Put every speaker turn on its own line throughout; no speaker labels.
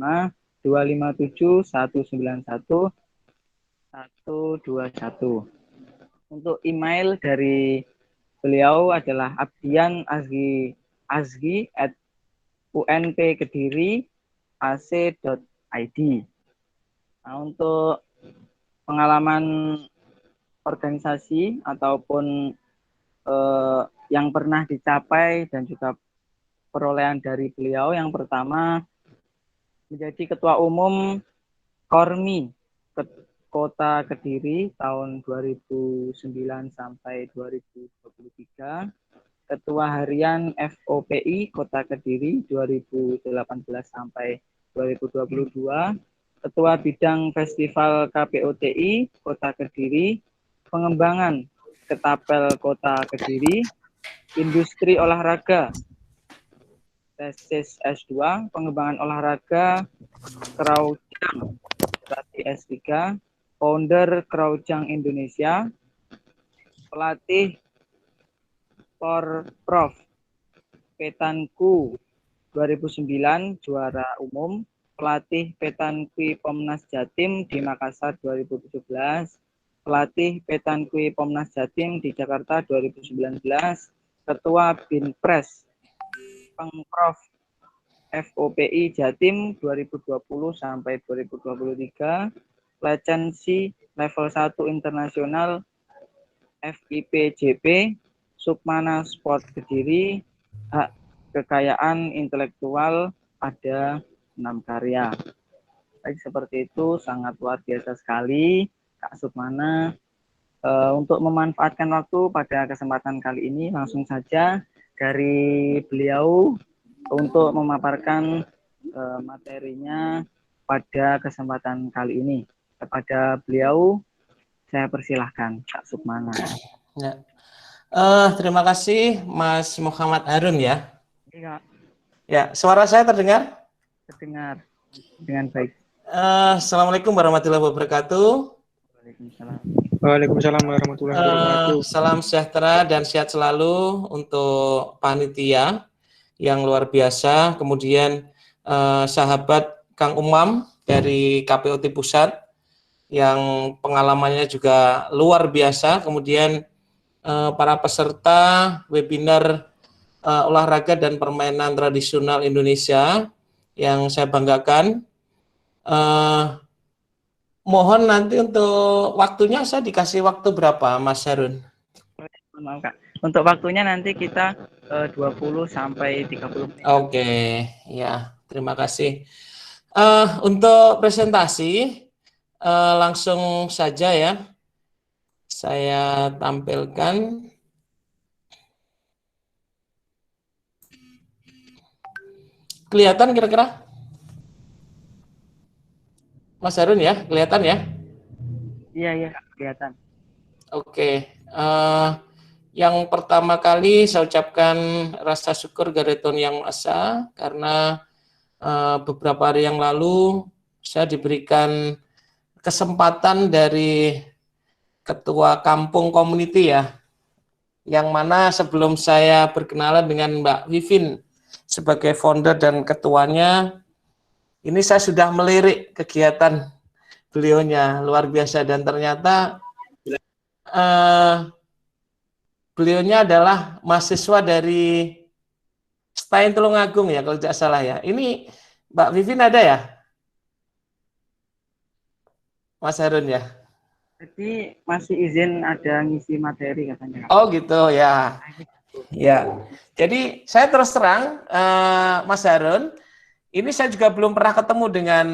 257 191 121. Untuk email dari beliau adalah abdian@unpkediri.ac.id. Nah, untuk pengalaman organisasi ataupun yang pernah dicapai dan juga perolehan dari beliau, yang pertama menjadi Ketua Umum Kormi Kota Kediri tahun 2009 sampai 2023, Ketua Harian FOPI Kota Kediri 2018 sampai 2022, Ketua Bidang Festival KPOTI Kota Kediri, Pengembangan Ketapel Kota Kediri, Industri Olahraga tesis S2, Pengembangan Olahraga Kraujang berarti S3, Founder Kraujang Indonesia, Pelatih Porprov Petanku 2009 juara umum, Pelatih Petankui Pomnas Jatim di Makassar 2017, Pelatih Petankui Pomnas Jatim di Jakarta 2019, Ketua Binpres Pengprov FOPI Jatim 2020 sampai 2023, Lisensi Level 1 Internasional FIPJP, Sukmana Sport Kediri, hak kekayaan intelektual ada 6 karya. Baik, seperti itu, sangat luar biasa sekali Kak Sukmana. Untuk memanfaatkan waktu pada kesempatan kali ini, langsung saja dari beliau untuk memaparkan materinya pada kesempatan kali ini. Kepada beliau, saya persilahkan Kak Sukmana.
Ya. Terima kasih Mas Muhammad Harun ya.
Iya.
Ya, suara saya terdengar?
Terdengar dengan baik.
Assalamualaikum warahmatullahi wabarakatuh.
Waalaikumsalam.
Waalaikumsalam warahmatullahi wabarakatuh.
Salam sejahtera dan sehat selalu untuk panitia yang luar biasa. Kemudian sahabat Kang Umam dari KPOT Pusat yang pengalamannya juga luar biasa. Kemudian para peserta webinar olahraga dan permainan tradisional Indonesia yang saya banggakan. Mohon nanti untuk waktunya saya dikasih waktu berapa, Mas Harun?
Maaf, Kak. Untuk waktunya nanti kita 20 sampai 30 menit.
Oke, ya, terima kasih. Untuk presentasi langsung saja ya. Saya tampilkan. Kelihatan kira-kira? Mas Harun ya, kelihatan ya?
Iya, kelihatan.
Oke, yang pertama kali saya ucapkan rasa syukur Gareton Yang Asa karena beberapa hari yang lalu saya diberikan kesempatan dari Ketua Kampung Community ya, yang mana sebelum saya berkenalan dengan Mbak Vivin sebagai founder dan ketuanya, ini saya sudah melirik kegiatan beliaunya, luar biasa, dan ternyata beliaunya adalah mahasiswa dari STAIN Tulungagung ya, kalau tidak salah ya. Ini Mbak Vivin ada ya? Mas Harun ya?
Jadi masih izin ada ngisi materi katanya.
Oh gitu ya. Ya. Jadi saya terus terang Mas Harun, ini saya juga belum pernah ketemu dengan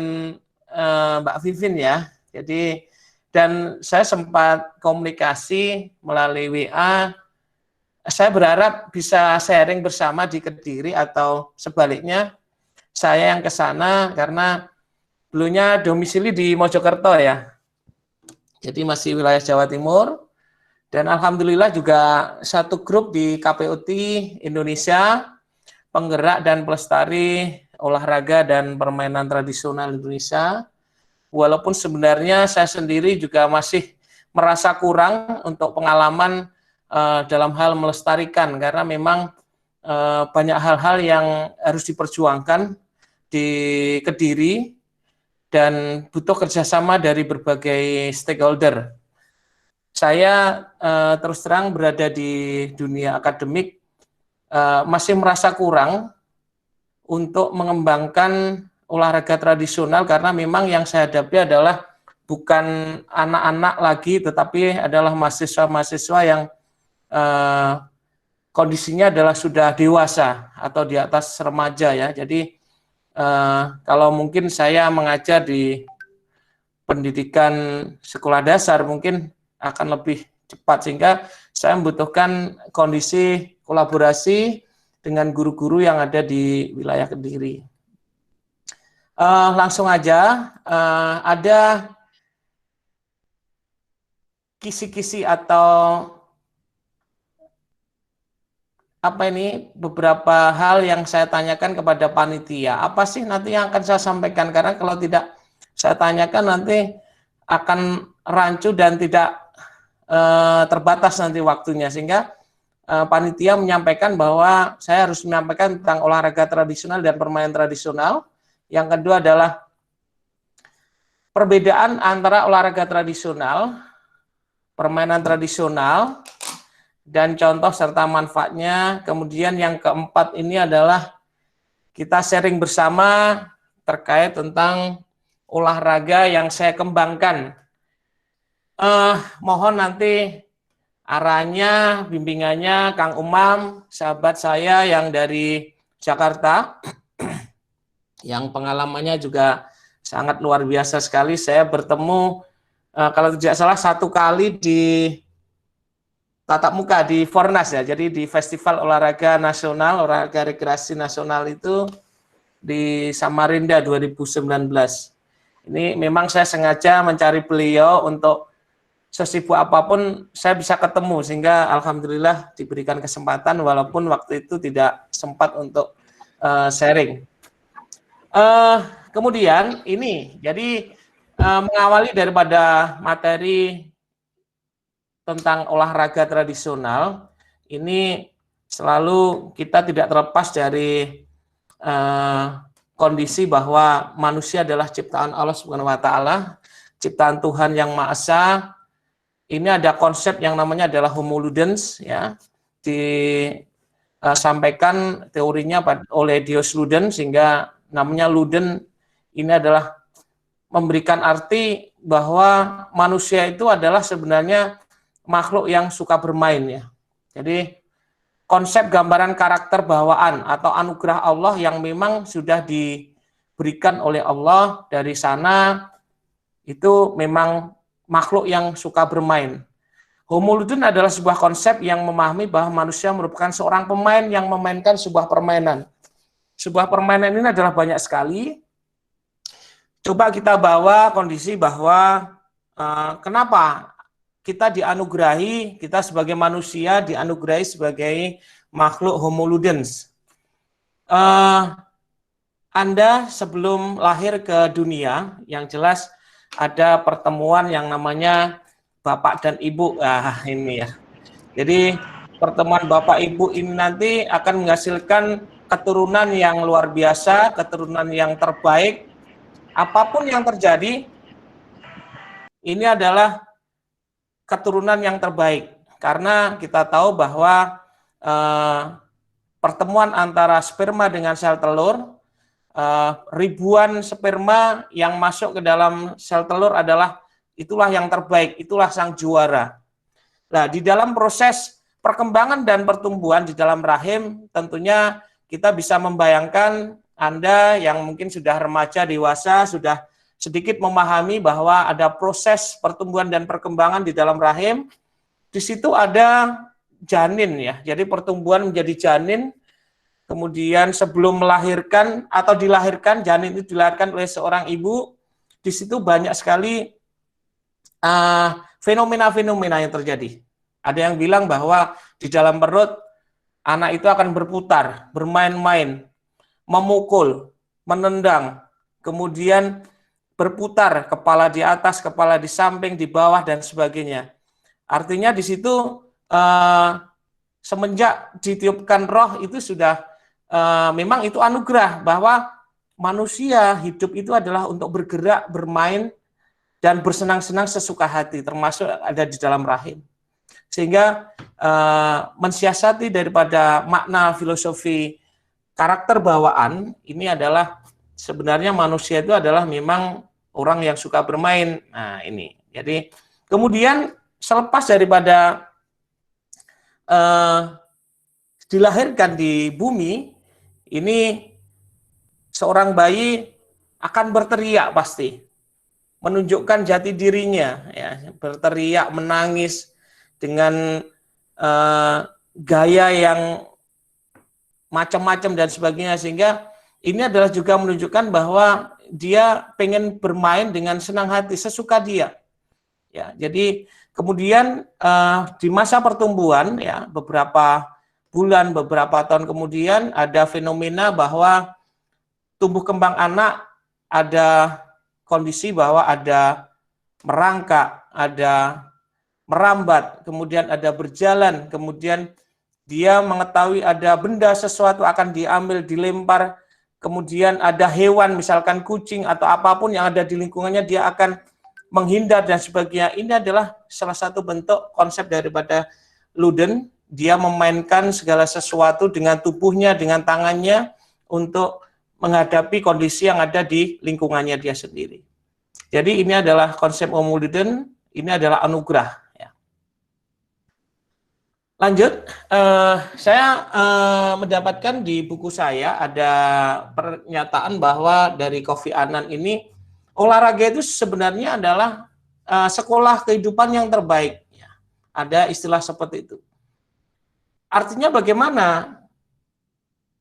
Mbak Vivin ya. Jadi dan saya sempat komunikasi melalui WA. Saya berharap bisa sharing bersama di Kediri atau sebaliknya saya yang ke sana karena dulunya domisili di Mojokerto ya. Jadi masih wilayah Jawa Timur. Dan alhamdulillah juga satu grup di KPOT Indonesia, penggerak dan pelestari olahraga dan permainan tradisional Indonesia. Walaupun sebenarnya saya sendiri juga masih merasa kurang untuk pengalaman dalam hal melestarikan, karena memang banyak hal-hal yang harus diperjuangkan di di Kediri dan butuh kerjasama dari berbagai stakeholder. Saya terus terang berada di dunia akademik masih merasa kurang untuk mengembangkan olahraga tradisional karena memang yang saya hadapi adalah bukan anak-anak lagi tetapi adalah mahasiswa-mahasiswa yang kondisinya adalah sudah dewasa atau di atas remaja ya. Jadi kalau mungkin saya mengajar di pendidikan sekolah dasar mungkin akan lebih cepat sehingga saya membutuhkan kondisi kolaborasi dengan guru-guru yang ada di wilayah Kediri. Langsung aja, ada kisi-kisi atau apa ini beberapa hal yang saya tanyakan kepada panitia. Apa sih nanti yang akan saya sampaikan? Karena kalau tidak saya tanyakan nanti akan rancu dan tidak terbatas nanti waktunya. Sehingga panitia menyampaikan bahwa saya harus menyampaikan tentang olahraga tradisional dan permainan tradisional. Yang kedua adalah perbedaan antara olahraga tradisional, permainan tradisional, dan contoh serta manfaatnya. Kemudian yang keempat ini adalah kita sharing bersama terkait tentang olahraga yang saya kembangkan. Mohon nanti arahnya, bimbingannya Kang Umam, sahabat saya yang dari Jakarta, yang pengalamannya juga sangat luar biasa sekali. Saya bertemu, kalau tidak salah, 1 kali di tatap muka di Fornas ya, jadi di Festival Olahraga Nasional, Olahraga Rekreasi Nasional itu di Samarinda 2019. Ini memang saya sengaja mencari beliau untuk sesibuk apapun saya bisa ketemu sehingga alhamdulillah diberikan kesempatan walaupun waktu itu tidak sempat untuk sharing. Kemudian ini jadi mengawali daripada materi tentang olahraga tradisional ini selalu kita tidak terlepas dari kondisi bahwa manusia adalah ciptaan Allah Subhanahu wa taala, ciptaan Tuhan yang Maha Esa. Ini ada konsep yang namanya adalah homo ludens ya, disampaikan teorinya oleh Dios Luden sehingga namanya Luden ini adalah memberikan arti bahwa manusia itu adalah sebenarnya makhluk yang suka bermain ya. Jadi konsep gambaran karakter bawaan atau anugerah Allah yang memang sudah diberikan oleh Allah dari sana itu memang makhluk yang suka bermain. Homo ludens adalah sebuah konsep yang memahami bahwa manusia merupakan seorang pemain yang memainkan sebuah permainan. Sebuah permainan ini adalah banyak sekali. Coba kita bawa kondisi bahwa kenapa kita dianugerahi, kita sebagai manusia dianugerahi sebagai makhluk homo ludens. Anda sebelum lahir ke dunia, yang jelas ada pertemuan yang namanya Bapak dan Ibu. Ini ya. Jadi pertemuan Bapak Ibu ini nanti akan menghasilkan keturunan yang luar biasa, keturunan yang terbaik. Apapun yang terjadi, ini adalah keturunan yang terbaik. Karena kita tahu bahwa pertemuan antara sperma dengan sel telur, ribuan sperma yang masuk ke dalam sel telur adalah itulah yang terbaik, itulah sang juara. Nah, di dalam proses perkembangan dan pertumbuhan di dalam rahim, tentunya kita bisa membayangkan Anda yang mungkin sudah remaja, dewasa, sudah sedikit memahami bahwa ada proses pertumbuhan dan perkembangan di dalam rahim. Di situ ada janin ya, jadi pertumbuhan menjadi janin. Kemudian sebelum melahirkan atau dilahirkan, janin itu dilahirkan oleh seorang ibu, di situ banyak sekali fenomena-fenomena yang terjadi. Ada yang bilang bahwa di dalam perut anak itu akan berputar, bermain-main, memukul, menendang, kemudian berputar, kepala di atas, kepala di samping, di bawah, dan sebagainya. Artinya di situ semenjak ditiupkan roh itu sudah memang itu anugerah bahwa manusia hidup itu adalah untuk bergerak, bermain, dan bersenang-senang sesuka hati, termasuk ada di dalam rahim. Sehingga mensiasati daripada makna filosofi karakter bawaan ini adalah sebenarnya manusia itu adalah memang orang yang suka bermain. Nah ini, jadi kemudian selepas daripada dilahirkan di bumi, ini seorang bayi akan berteriak pasti, menunjukkan jati dirinya, ya, berteriak, menangis dengan gaya yang macam-macam dan sebagainya, sehingga ini adalah juga menunjukkan bahwa dia pengen bermain dengan senang hati, sesuka dia. Ya, jadi kemudian di masa pertumbuhan, ya, beberapa bulan, beberapa tahun kemudian ada fenomena bahwa tumbuh kembang anak ada kondisi bahwa ada merangkak, ada merambat, kemudian ada berjalan, kemudian dia mengetahui ada benda sesuatu akan diambil, dilempar, kemudian ada hewan, misalkan kucing atau apapun yang ada di lingkungannya, dia akan menghindar dan sebagainya. Ini adalah salah satu bentuk konsep daripada Luden. Dia memainkan segala sesuatu dengan tubuhnya, dengan tangannya untuk menghadapi kondisi yang ada di lingkungannya dia sendiri. Jadi ini adalah konsep Homo Luden, ini adalah anugerah. Ya. Lanjut, saya mendapatkan di buku saya ada pernyataan bahwa dari Kofi Annan ini, olahraga itu sebenarnya adalah sekolah kehidupan yang terbaik. Ya. Ada istilah seperti itu. Artinya bagaimana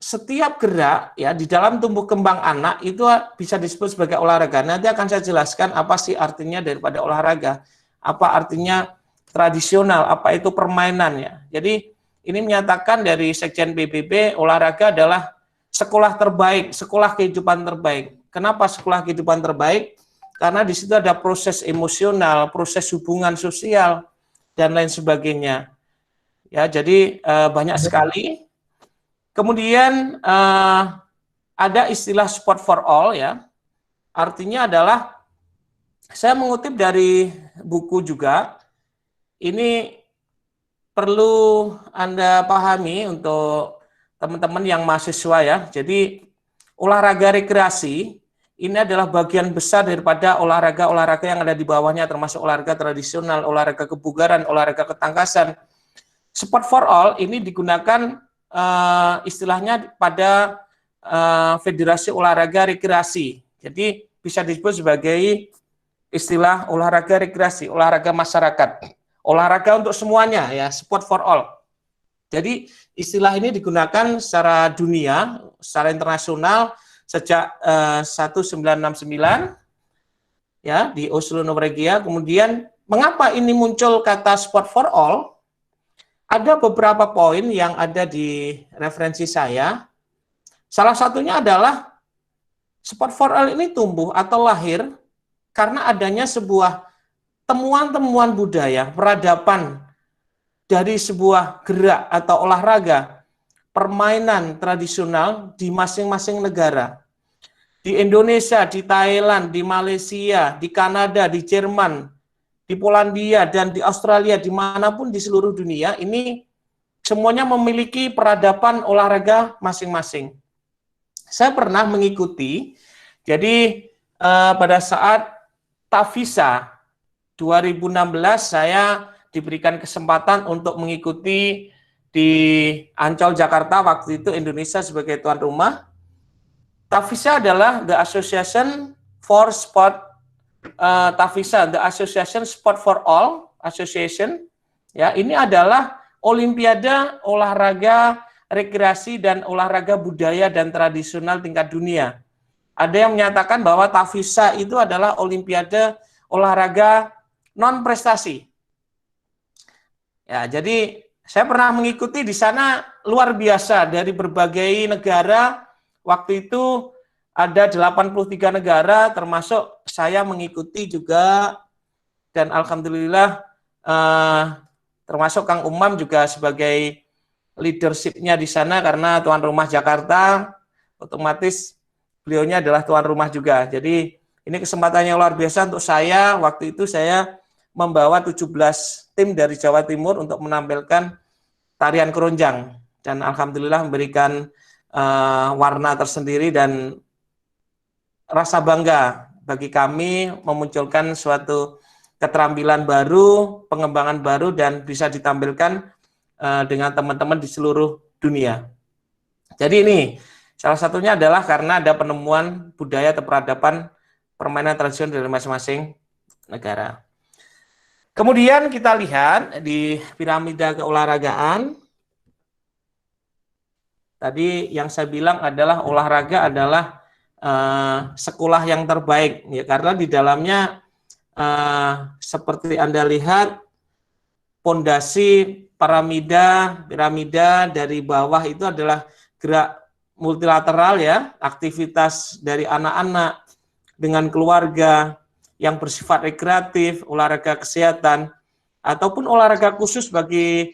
setiap gerak ya di dalam tumbuh kembang anak itu bisa disebut sebagai olahraga. Nanti akan saya jelaskan apa sih artinya daripada olahraga, apa artinya tradisional, apa itu permainan ya. Jadi ini menyatakan dari Sekjen PBB, olahraga adalah sekolah terbaik, sekolah kehidupan terbaik. Kenapa sekolah kehidupan terbaik? Karena di situ ada proses emosional, proses hubungan sosial dan lain sebagainya. Ya, jadi banyak sekali. Kemudian ada istilah sport for all ya. Artinya adalah saya mengutip dari buku juga. Ini perlu Anda pahami untuk teman-teman yang mahasiswa ya. Jadi olahraga rekreasi ini adalah bagian besar daripada olahraga-olahraga yang ada di bawahnya, termasuk olahraga tradisional, olahraga kebugaran, olahraga ketangkasan. Sport for all ini digunakan istilahnya pada federasi olahraga rekreasi. Jadi bisa disebut sebagai istilah olahraga rekreasi, olahraga masyarakat, olahraga untuk semuanya ya, sport for all. Jadi istilah ini digunakan secara dunia, secara internasional sejak 1969 ya di Oslo, Norwegia. Kemudian mengapa ini muncul kata sport for all? Ada beberapa poin yang ada di referensi saya. Salah satunya adalah sport for all ini tumbuh atau lahir karena adanya sebuah temuan-temuan budaya, peradaban dari sebuah gerak atau olahraga, permainan tradisional di masing-masing negara. Di Indonesia, di Thailand, di Malaysia, di Kanada, di Jerman, di Polandia, dan di Australia, dimanapun di seluruh dunia, ini semuanya memiliki peradaban olahraga masing-masing. Saya pernah mengikuti, jadi pada saat Tavisa 2016, saya diberikan kesempatan untuk mengikuti di Ancol, Jakarta, waktu itu Indonesia sebagai tuan rumah. Tavisa adalah The Association for Sport Tavisa, The Association Sport for All Association. Ya, ini adalah Olimpiade olahraga rekreasi dan olahraga budaya dan tradisional tingkat dunia. Ada yang menyatakan bahwa Tavisa itu adalah Olimpiade olahraga non prestasi. Ya, jadi saya pernah mengikuti di sana luar biasa dari berbagai negara. Waktu itu ada 83 negara, termasuk saya mengikuti juga, dan alhamdulillah termasuk Kang Umam juga sebagai leadership-nya di sana karena tuan rumah Jakarta, otomatis beliaunya adalah tuan rumah juga. Jadi ini kesempatannya luar biasa untuk saya. Waktu itu saya membawa 17 tim dari Jawa Timur untuk menampilkan tarian keronjang. Dan alhamdulillah memberikan warna tersendiri dan rasa bangga bagi kami memunculkan suatu keterampilan baru, pengembangan baru, dan bisa ditampilkan dengan teman-teman di seluruh dunia. Jadi ini salah satunya adalah karena ada penemuan budaya atau peradaban permainan tradisional dari masing-masing negara. Kemudian kita lihat di piramida keolahragaan. Tadi yang saya bilang adalah olahraga adalah sekolah yang terbaik, ya, karena di dalamnya seperti Anda lihat pondasi piramida dari bawah itu adalah gerak multilateral, ya, aktivitas dari anak-anak dengan keluarga yang bersifat rekreatif, olahraga kesehatan, ataupun olahraga khusus bagi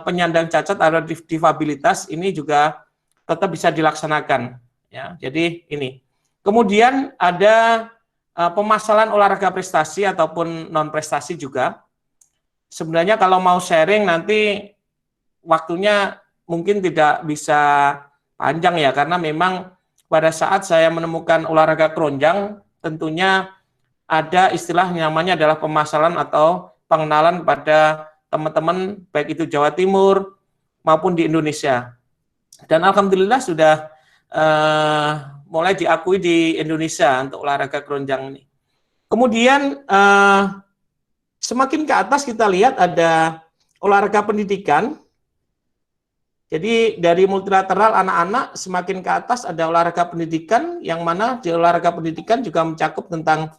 penyandang cacat atau difabilitas, ini juga tetap bisa dilaksanakan, ya. Jadi ini. Kemudian ada pemasalan olahraga prestasi ataupun non prestasi juga. Sebenarnya kalau mau sharing nanti waktunya mungkin tidak bisa panjang, ya, karena memang pada saat saya menemukan olahraga keronjang tentunya ada istilah namanya adalah pemasalan atau pengenalan pada teman-teman baik itu Jawa Timur maupun di Indonesia. Dan alhamdulillah sudah mulai diakui di Indonesia untuk olahraga keronjang ini. Kemudian semakin ke atas kita lihat ada olahraga pendidikan. Jadi dari multilateral anak-anak semakin ke atas ada olahraga pendidikan, yang mana di olahraga pendidikan juga mencakup tentang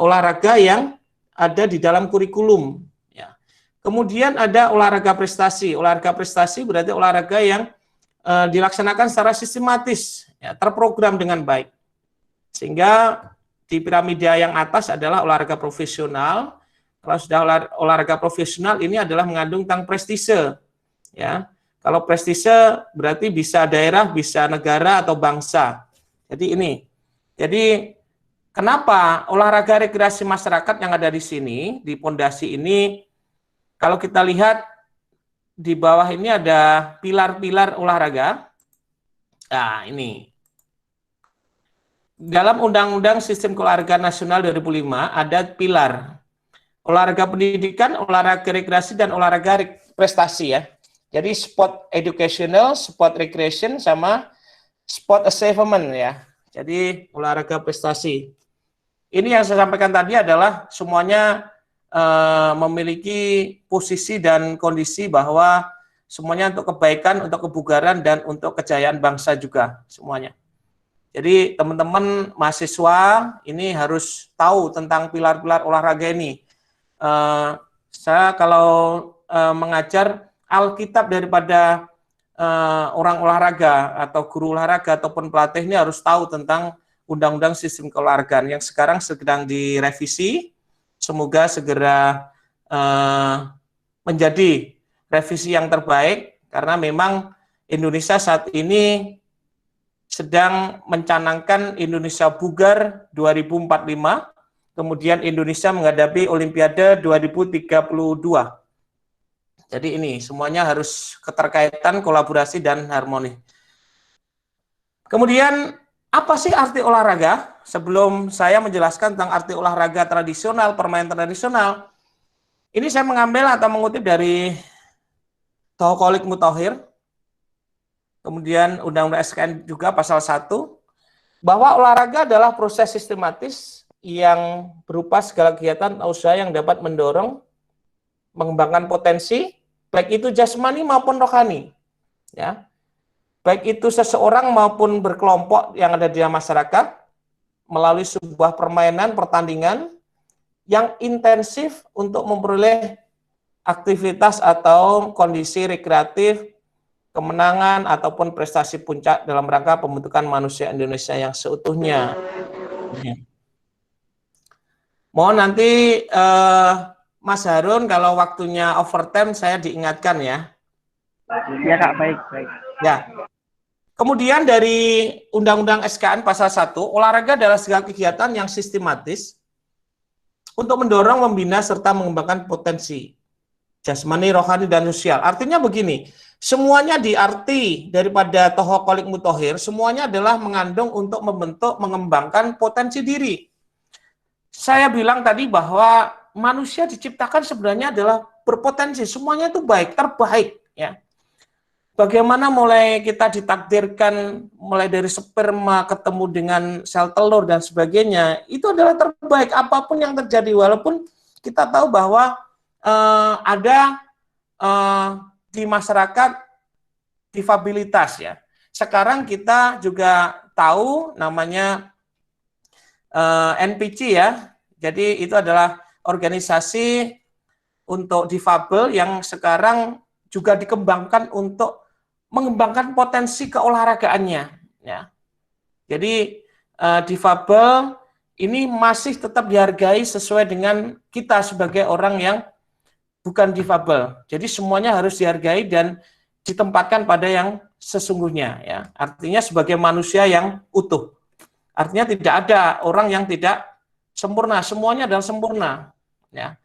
olahraga yang ada di dalam kurikulum. Ya. Kemudian ada olahraga prestasi. Olahraga prestasi berarti olahraga yang dilaksanakan secara sistematis, ya, terprogram dengan baik. Sehingga di piramida yang atas adalah olahraga profesional. Kalau sudah olahraga profesional ini adalah mengandung tentang prestise, ya. Kalau prestise berarti bisa daerah, bisa negara atau bangsa. Jadi ini. Jadi kenapa olahraga rekreasi masyarakat yang ada di sini, di pondasi ini, kalau kita lihat di bawah ini ada pilar-pilar olahraga. Nah, ini. Dalam Undang-Undang Sistem Keolahragaan Nasional 2005 ada pilar. Olahraga pendidikan, olahraga rekreasi, dan olahraga prestasi, ya. Jadi sport educational, sport recreation, sama sport achievement, ya. Jadi olahraga prestasi. Ini yang saya sampaikan tadi adalah semuanya memiliki posisi dan kondisi bahwa semuanya untuk kebaikan, untuk kebugaran, dan untuk kejayaan bangsa juga semuanya. Jadi teman-teman mahasiswa ini harus tahu tentang pilar-pilar olahraga ini. Saya kalau mengajar alkitab daripada orang olahraga atau guru olahraga ataupun pelatih ini harus tahu tentang Undang-Undang Sistem Keolahragaan yang sekarang sedang direvisi. Semoga segera menjadi revisi yang terbaik, karena memang Indonesia saat ini sedang mencanangkan Indonesia Bugar 2045, kemudian Indonesia menghadapi Olimpiade 2032. Jadi ini semuanya harus keterkaitan, kolaborasi, dan harmoni. Kemudian apa sih arti olahraga? Sebelum saya menjelaskan tentang arti olahraga tradisional, permainan tradisional, ini saya mengambil atau mengutip dari Tohkolik Mutahhir, kemudian Undang-Undang SKN juga pasal 1, bahwa olahraga adalah proses sistematis yang berupa segala kegiatan atau usaha yang dapat mendorong, mengembangkan potensi, baik itu jasmani maupun rohani, ya. Baik itu seseorang maupun berkelompok yang ada di masyarakat, melalui sebuah permainan, pertandingan yang intensif untuk memperoleh aktivitas atau kondisi rekreatif, kemenangan, ataupun prestasi puncak dalam rangka pembentukan manusia Indonesia yang seutuhnya. Mohon nanti Mas Harun kalau waktunya overtime saya diingatkan, ya.
Ya Kak, baik.
Ya. Kemudian dari Undang-Undang SKN pasal 1, olahraga adalah segala kegiatan yang sistematis untuk mendorong, membina, serta mengembangkan potensi jasmani, rohani, dan sosial. Artinya begini, semuanya diarti daripada Tohokoliq Muthohir, semuanya adalah mengandung untuk membentuk, mengembangkan potensi diri. Saya bilang tadi bahwa manusia diciptakan sebenarnya adalah berpotensi, semuanya itu baik, terbaik, ya. Bagaimana mulai kita ditakdirkan, mulai dari sperma ketemu dengan sel telur dan sebagainya, itu adalah terbaik apapun yang terjadi, walaupun kita tahu bahwa ada di masyarakat difabilitas, ya. Sekarang kita juga tahu namanya NPC, ya. Jadi itu adalah organisasi untuk difabel yang sekarang juga dikembangkan untuk mengembangkan potensi keolahragaannya, ya. Jadi difabel ini masih tetap dihargai sesuai dengan kita sebagai orang yang bukan difabel. Jadi semuanya harus dihargai dan ditempatkan pada yang sesungguhnya, ya. Artinya sebagai manusia yang utuh. Artinya tidak ada orang yang tidak sempurna, semuanya adalah sempurna, ya.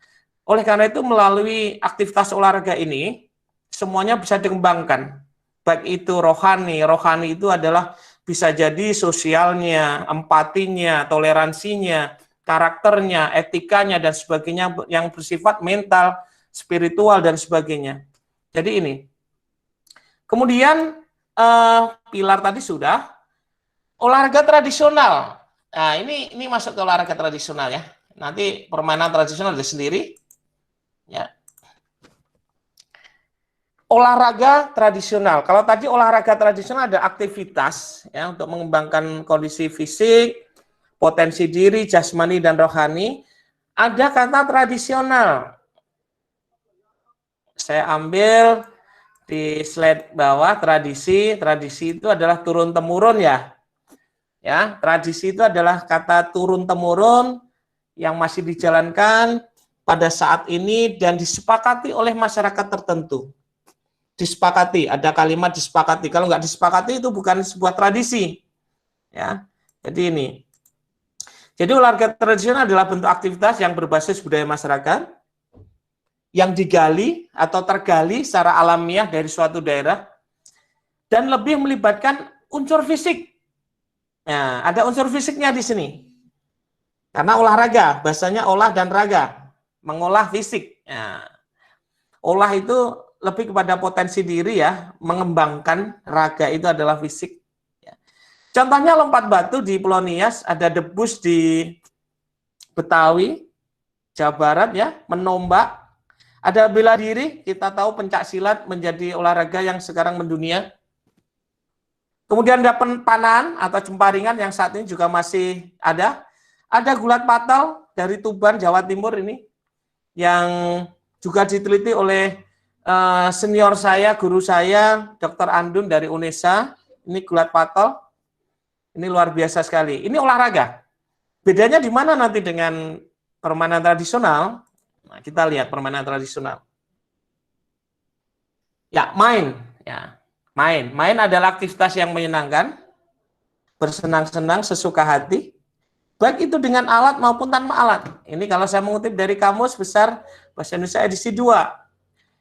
Oleh karena itu melalui aktivitas olahraga ini semuanya bisa dikembangkan. Baik itu rohani itu adalah bisa jadi sosialnya, empatinya, toleransinya, karakternya, etikanya, dan sebagainya yang bersifat mental, spiritual, dan sebagainya. Jadi ini. Kemudian pilar tadi sudah. Olahraga tradisional. Nah, ini masuk ke olahraga tradisional, ya. Nanti permainan tradisional ada sendiri. Ya. Olahraga tradisional. Kalau tadi olahraga tradisional ada aktivitas, ya, untuk mengembangkan kondisi fisik, potensi diri, jasmani, dan rohani. Ada kata tradisional. Saya ambil di slide bawah tradisi. Tradisi itu adalah turun temurun, ya. Ya, tradisi itu adalah kata turun temurun yang masih dijalankan pada saat ini dan disepakati oleh masyarakat tertentu. Disepakati, ada kalimat disepakati. Kalau nggak disepakati itu bukan sebuah tradisi, ya. Jadi ini. Jadi olahraga tradisional adalah bentuk aktivitas yang berbasis budaya masyarakat yang digali atau tergali secara alamiah dari suatu daerah dan lebih melibatkan unsur fisik. Nah, ada unsur fisiknya di sini. Karena olahraga, bahasanya olah dan raga, mengolah fisik. Nah, olah itu lebih kepada potensi diri, ya, mengembangkan. Raga itu adalah fisik, ya. Contohnya lompat batu di Pulau Nias, ada debus di Betawi, Jawa Barat, ya, menombak. Ada bela diri, kita tahu pencak silat menjadi olahraga yang sekarang mendunia. Kemudian ada panahan atau jemparingan yang saat ini juga masih ada. Ada gulat patal dari Tuban, Jawa Timur ini, yang juga diteliti oleh senior saya, guru saya, Dr. Andun dari UNESA. Ini gulat patal. Ini luar biasa sekali. Ini olahraga. Bedanya di mana nanti dengan permainan tradisional? Nah, kita lihat permainan tradisional. Ya, main. Ya, main. Main adalah aktivitas yang menyenangkan, bersenang-senang, sesuka hati, baik itu dengan alat maupun tanpa alat. Ini kalau saya mengutip dari Kamus Besar Bahasa Indonesia edisi 2.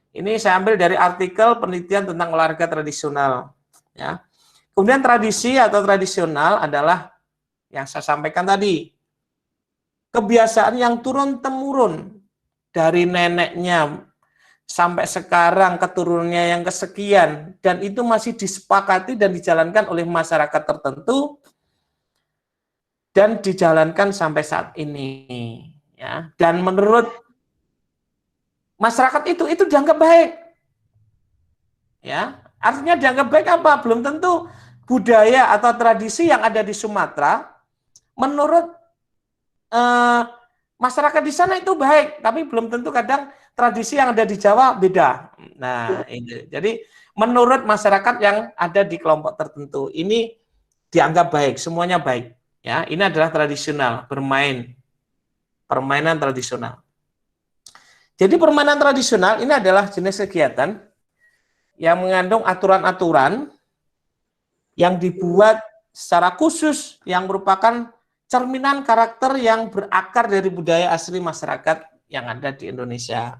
Ini saya ambil dari artikel penelitian tentang olahraga tradisional, ya. Kemudian tradisi atau tradisional adalah yang saya sampaikan tadi. Kebiasaan yang turun-temurun dari neneknya sampai sekarang keturunannya yang kesekian, dan itu masih disepakati dan dijalankan oleh masyarakat tertentu dan dijalankan sampai saat ini, ya. Dan menurut masyarakat itu dianggap baik, ya. Artinya dianggap baik apa? Belum tentu budaya atau tradisi yang ada di Sumatera menurut masyarakat di sana itu baik, tapi belum tentu kadang tradisi yang ada di Jawa beda. Nah, ini. Jadi menurut masyarakat yang ada di kelompok tertentu ini dianggap baik, semuanya baik, ya. Ini adalah tradisional, bermain, permainan tradisional. Jadi permainan tradisional ini adalah jenis kegiatan yang mengandung aturan-aturan yang dibuat secara khusus yang merupakan cerminan karakter yang berakar dari budaya asli masyarakat yang ada di Indonesia.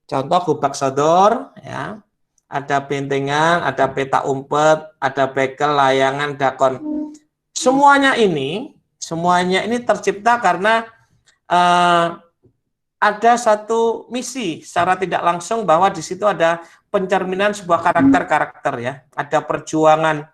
Contoh gobak sodor, ya, ada bentengan, ada peta umpet, ada bekel, layangan, dakon. Semuanya ini tercipta karena ada satu misi secara tidak langsung bahwa di situ ada pencerminan sebuah karakter-karakter, ya, ada perjuangan,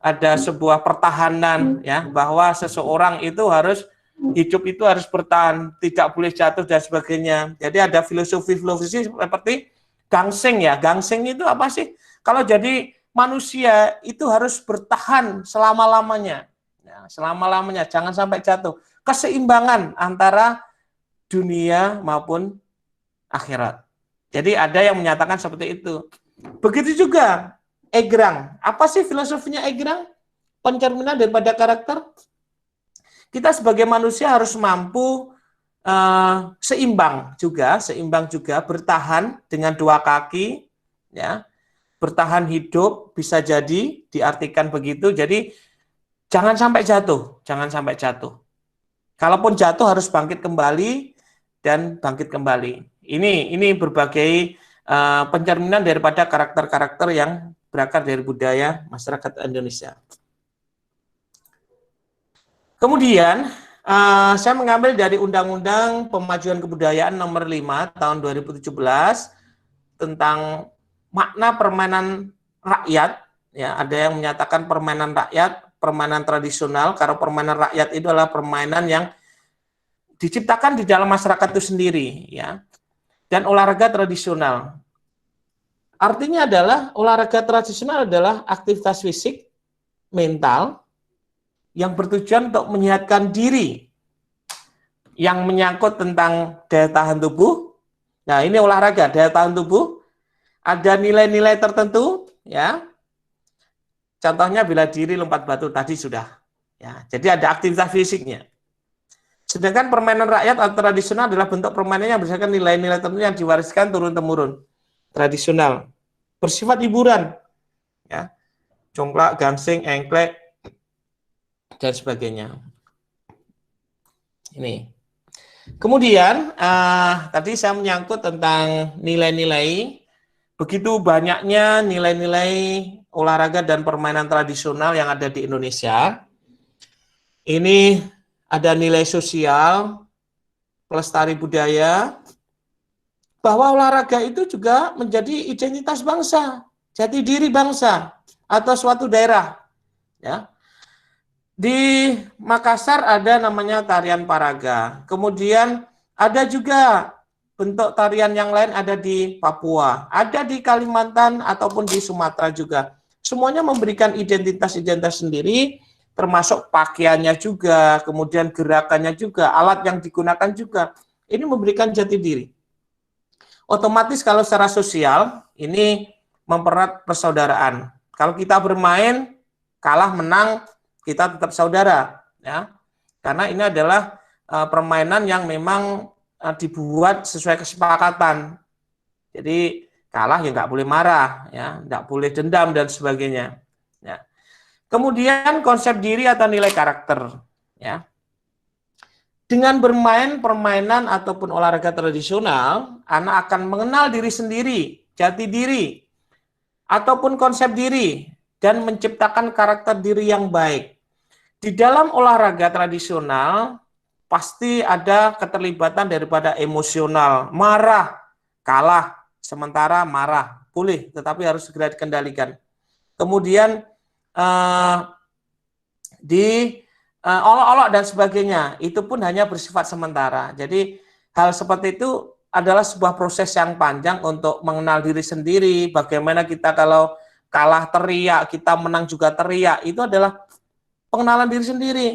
ada sebuah pertahanan, ya, bahwa seseorang itu harus hidup itu harus bertahan, tidak boleh jatuh dan sebagainya. Jadi ada filosofi seperti gangsing, ya. Gangsing itu apa sih? Kalau jadi manusia itu harus bertahan selama-lamanya, ya, selama-lamanya, jangan sampai jatuh. Keseimbangan antara dunia maupun akhirat. Jadi ada yang menyatakan seperti itu. Begitu juga egrang. Apa sih filosofinya egrang? Pencerminan daripada karakter. Kita sebagai manusia harus mampu seimbang juga, bertahan dengan dua kaki, ya, bertahan hidup, bisa jadi diartikan begitu. Jadi jangan sampai jatuh, Kalaupun jatuh harus bangkit kembali dan bangkit kembali. Ini berbagai pencerminan daripada karakter-karakter yang berakar dari budaya masyarakat Indonesia. Kemudian saya mengambil dari Undang-Undang Pemajuan Kebudayaan Nomor 5 Tahun 2017 tentang makna permainan rakyat. Ya, ada yang menyatakan permainan rakyat, permainan tradisional. Karena permainan rakyat itu adalah permainan yang diciptakan di dalam masyarakat itu sendiri, ya. Dan olahraga tradisional. Artinya adalah olahraga tradisional adalah aktivitas fisik, mental, yang bertujuan untuk menyehatkan diri, yang menyangkut tentang daya tahan tubuh. Nah, ini olahraga, daya tahan tubuh. Ada nilai-nilai tertentu, ya. Contohnya bela diri, lompat batu tadi sudah. Ya, jadi ada aktivitas fisiknya. Sedangkan permainan rakyat atau tradisional adalah bentuk permainan yang berdasarkan nilai-nilai tertentu yang diwariskan turun-temurun. Tradisional, bersifat hiburan, ya. Congklak, gangsing, engklek, dan sebagainya. Ini. Kemudian tadi saya menyangkut tentang nilai-nilai. Begitu banyaknya nilai-nilai olahraga dan permainan tradisional yang ada di Indonesia. Ini ada nilai sosial, pelestari budaya, bahwa olahraga itu juga menjadi identitas bangsa, jati diri bangsa atau suatu daerah, ya. Di Makassar ada namanya tarian Paraga. Kemudian ada juga bentuk tarian yang lain ada di Papua, ada di Kalimantan ataupun di Sumatera juga. Semuanya memberikan identitas-identitas sendiri, termasuk pakaiannya juga, kemudian gerakannya juga, alat yang digunakan juga. Ini memberikan jati diri. Otomatis kalau secara sosial ini mempererat persaudaraan. Kalau kita bermain, kalah menang, kita tetap saudara, ya, karena ini adalah permainan yang memang dibuat sesuai kesepakatan. Jadi kalah ya nggak boleh marah, ya, nggak boleh dendam dan sebagainya. Ya. Kemudian konsep diri atau nilai karakter, ya. Dengan bermain permainan ataupun olahraga tradisional, anak akan mengenal diri sendiri, jati diri, ataupun konsep diri, dan menciptakan karakter diri yang baik. Di dalam olahraga tradisional, pasti ada keterlibatan daripada emosional, marah, kalah, sementara marah, boleh, tetapi harus segera dikendalikan. Kemudian olok-olok dan sebagainya, itu pun hanya bersifat sementara. Jadi hal seperti itu adalah sebuah proses yang panjang untuk mengenal diri sendiri, bagaimana kita kalau kalah teriak, kita menang juga teriak, itu adalah pengenalan diri sendiri.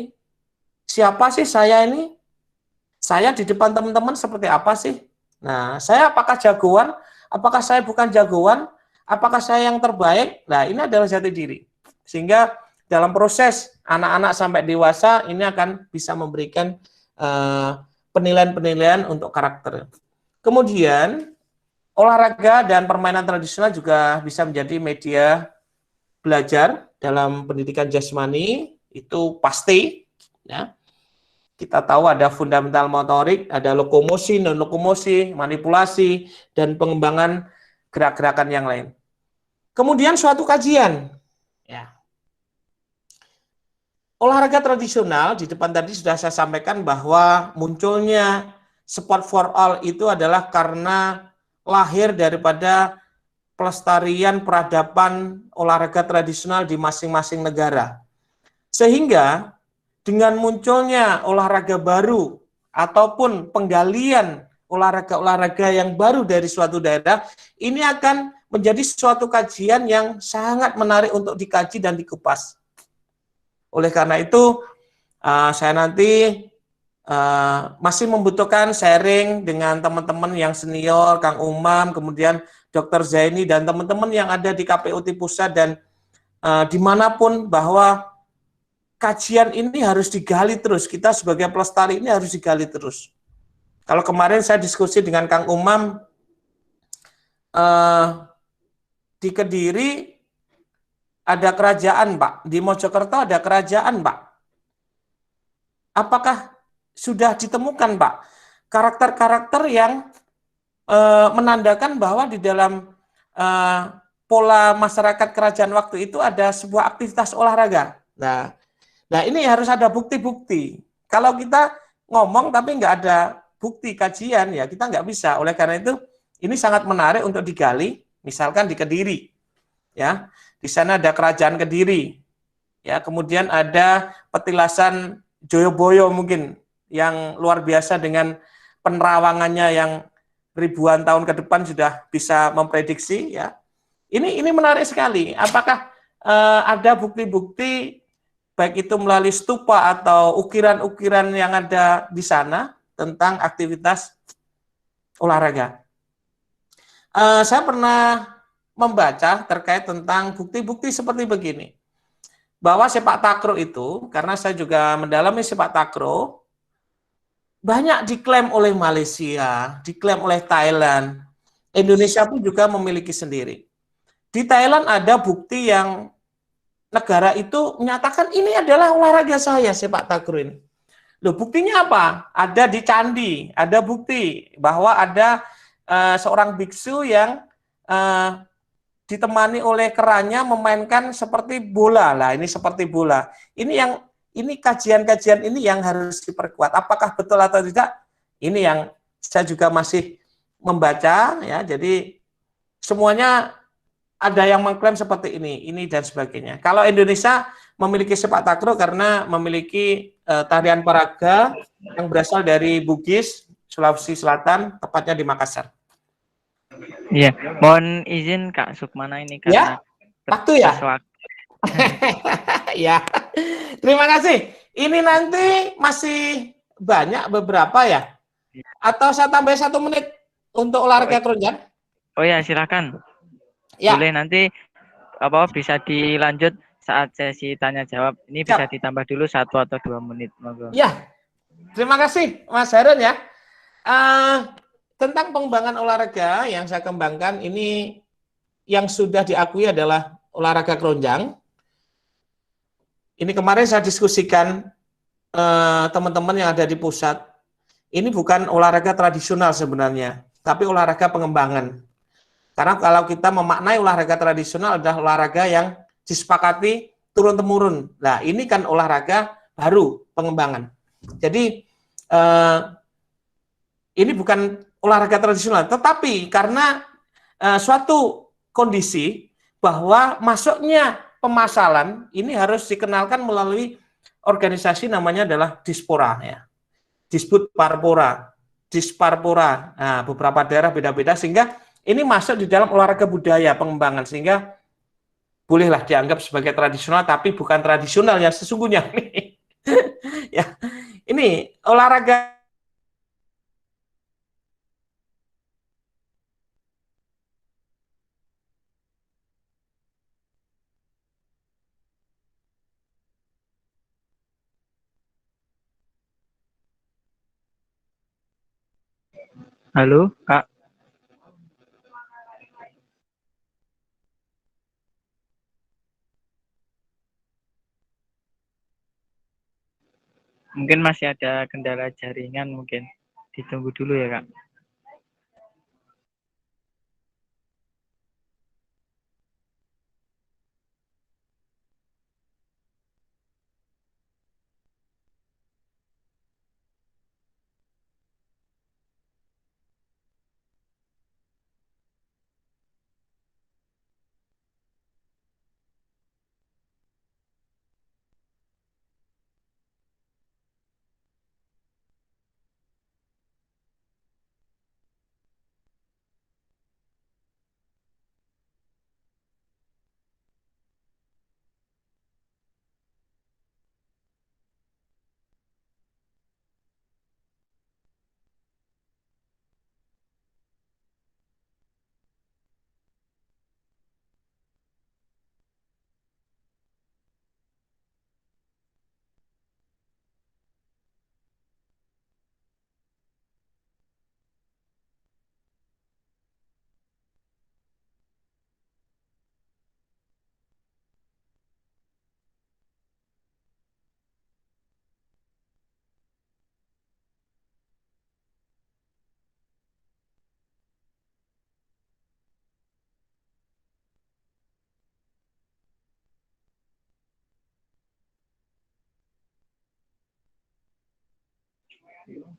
Siapa sih saya ini? Saya di depan teman-teman seperti apa sih? Nah, saya apakah jagoan? Apakah saya bukan jagoan? Apakah saya yang terbaik? Nah, ini adalah jati diri. Sehingga dalam proses anak-anak sampai dewasa, ini akan bisa memberikan penilaian-penilaian untuk karakter. Kemudian, olahraga dan permainan tradisional juga bisa menjadi media belajar, dalam pendidikan jasmani itu pasti, ya. Kita tahu ada fundamental motorik, ada lokomosi, non lokomosi, manipulasi, dan pengembangan gerak-gerakan yang lain. Kemudian suatu kajian, ya. Olahraga tradisional di depan tadi sudah saya sampaikan bahwa munculnya sport for all itu adalah karena lahir daripada pelestarian peradaban olahraga tradisional di masing-masing negara. Sehingga dengan munculnya olahraga baru ataupun penggalian olahraga-olahraga yang baru dari suatu daerah, ini akan menjadi suatu kajian yang sangat menarik untuk dikaji dan dikupas. Oleh karena itu, saya nanti masih membutuhkan sharing dengan teman-teman yang senior, Kang Umam, kemudian Dr. Zaini, dan teman-teman yang ada di KPUT Pusat dan dimanapun, bahwa kajian ini harus digali terus. Kita sebagai pelestari ini harus digali terus. Kalau kemarin saya diskusi dengan Kang Umam, di Kediri ada kerajaan, Pak. Di Mojokerto ada kerajaan, Pak. Apakah sudah ditemukan, Pak, karakter-karakter yang menandakan bahwa di dalam pola masyarakat kerajaan waktu itu ada sebuah aktivitas olahraga? Nah, ini harus ada bukti-bukti. Kalau kita ngomong tapi nggak ada bukti kajian, ya kita nggak bisa. Oleh karena itu, ini sangat menarik untuk digali. Misalkan di Kediri, ya, di sana ada kerajaan Kediri, ya, kemudian ada petilasan Joyoboyo mungkin yang luar biasa dengan penerawangannya yang ribuan tahun ke depan sudah bisa memprediksi, ya. Ini menarik sekali. Apakah ada bukti-bukti baik itu melalui stupa atau ukiran-ukiran yang ada di sana tentang aktivitas olahraga? Saya pernah membaca terkait tentang bukti-bukti seperti begini, bahwa sepak takraw itu, karena saya juga mendalami sepak takraw, banyak diklaim oleh Malaysia, diklaim oleh Thailand, Indonesia pun juga memiliki sendiri. Di Thailand ada bukti yang negara itu menyatakan ini adalah olahraga saya, sepak takraw ini. Loh, buktinya apa? Ada di candi, ada bukti bahwa ada seorang biksu yang ditemani oleh kerannya memainkan seperti bola. Lah, ini seperti bola. Ini kajian-kajian ini yang harus diperkuat. Apakah betul atau tidak? Ini yang saya juga masih membaca, ya. Jadi semuanya ada yang mengklaim seperti ini dan sebagainya. Kalau Indonesia memiliki sepak takraw karena memiliki tarian paraga yang berasal dari Bugis, Sulawesi Selatan, tepatnya di Makassar.
Iya, mohon izin Kak Sukmana ini karena
waktu ya. Ya, terima kasih. Ini nanti masih banyak beberapa ya? Atau saya tambah 1 menit untuk olahraga keroncong?
Oh ya, silakan.
Ya.
Boleh, nanti bisa dilanjut saat sesi tanya jawab. Ini bisa ditambah dulu 1 atau 2 menit. Moga.
Ya, terima kasih Mas Harun ya. Tentang pengembangan olahraga yang saya kembangkan ini, yang sudah diakui adalah olahraga keroncong. Ini kemarin saya diskusikan teman-teman yang ada di pusat. Ini bukan olahraga tradisional sebenarnya, tapi olahraga pengembangan. Karena kalau kita memaknai olahraga tradisional adalah olahraga yang disepakati turun-temurun. Nah, ini kan olahraga baru pengembangan. Jadi ini bukan olahraga tradisional, tetapi karena suatu kondisi bahwa masuknya pemasalan ini harus dikenalkan melalui organisasi namanya adalah Dispora, ya. Disebut Parpora, Disparpora. Nah, beberapa daerah beda-beda, sehingga ini masuk di dalam olahraga budaya pengembangan, sehingga bolehlah dianggap sebagai tradisional, tapi bukan tradisional yang sesungguhnya. Ya, ini olahraga.
Halo, Kak. Mungkin masih ada kendala jaringan, mungkin ditunggu dulu ya Kak.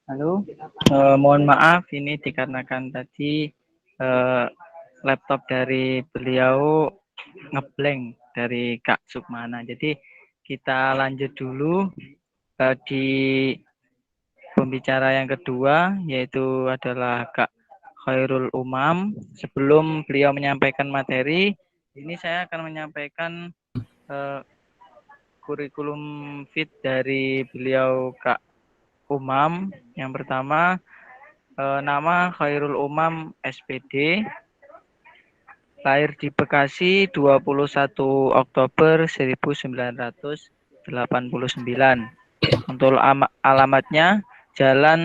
Halo, mohon maaf ini dikarenakan tadi laptop dari beliau ngeblank dari Kak Sukmana. Jadi kita lanjut dulu di pembicara yang kedua, yaitu adalah Kak Khairul Umam. Sebelum beliau menyampaikan materi, ini saya akan menyampaikan kurikulum fit dari beliau Kak Umam. Yang pertama, nama Khairul Umam SPD, lahir di Bekasi 21 Oktober 1989. Untuk alamatnya Jalan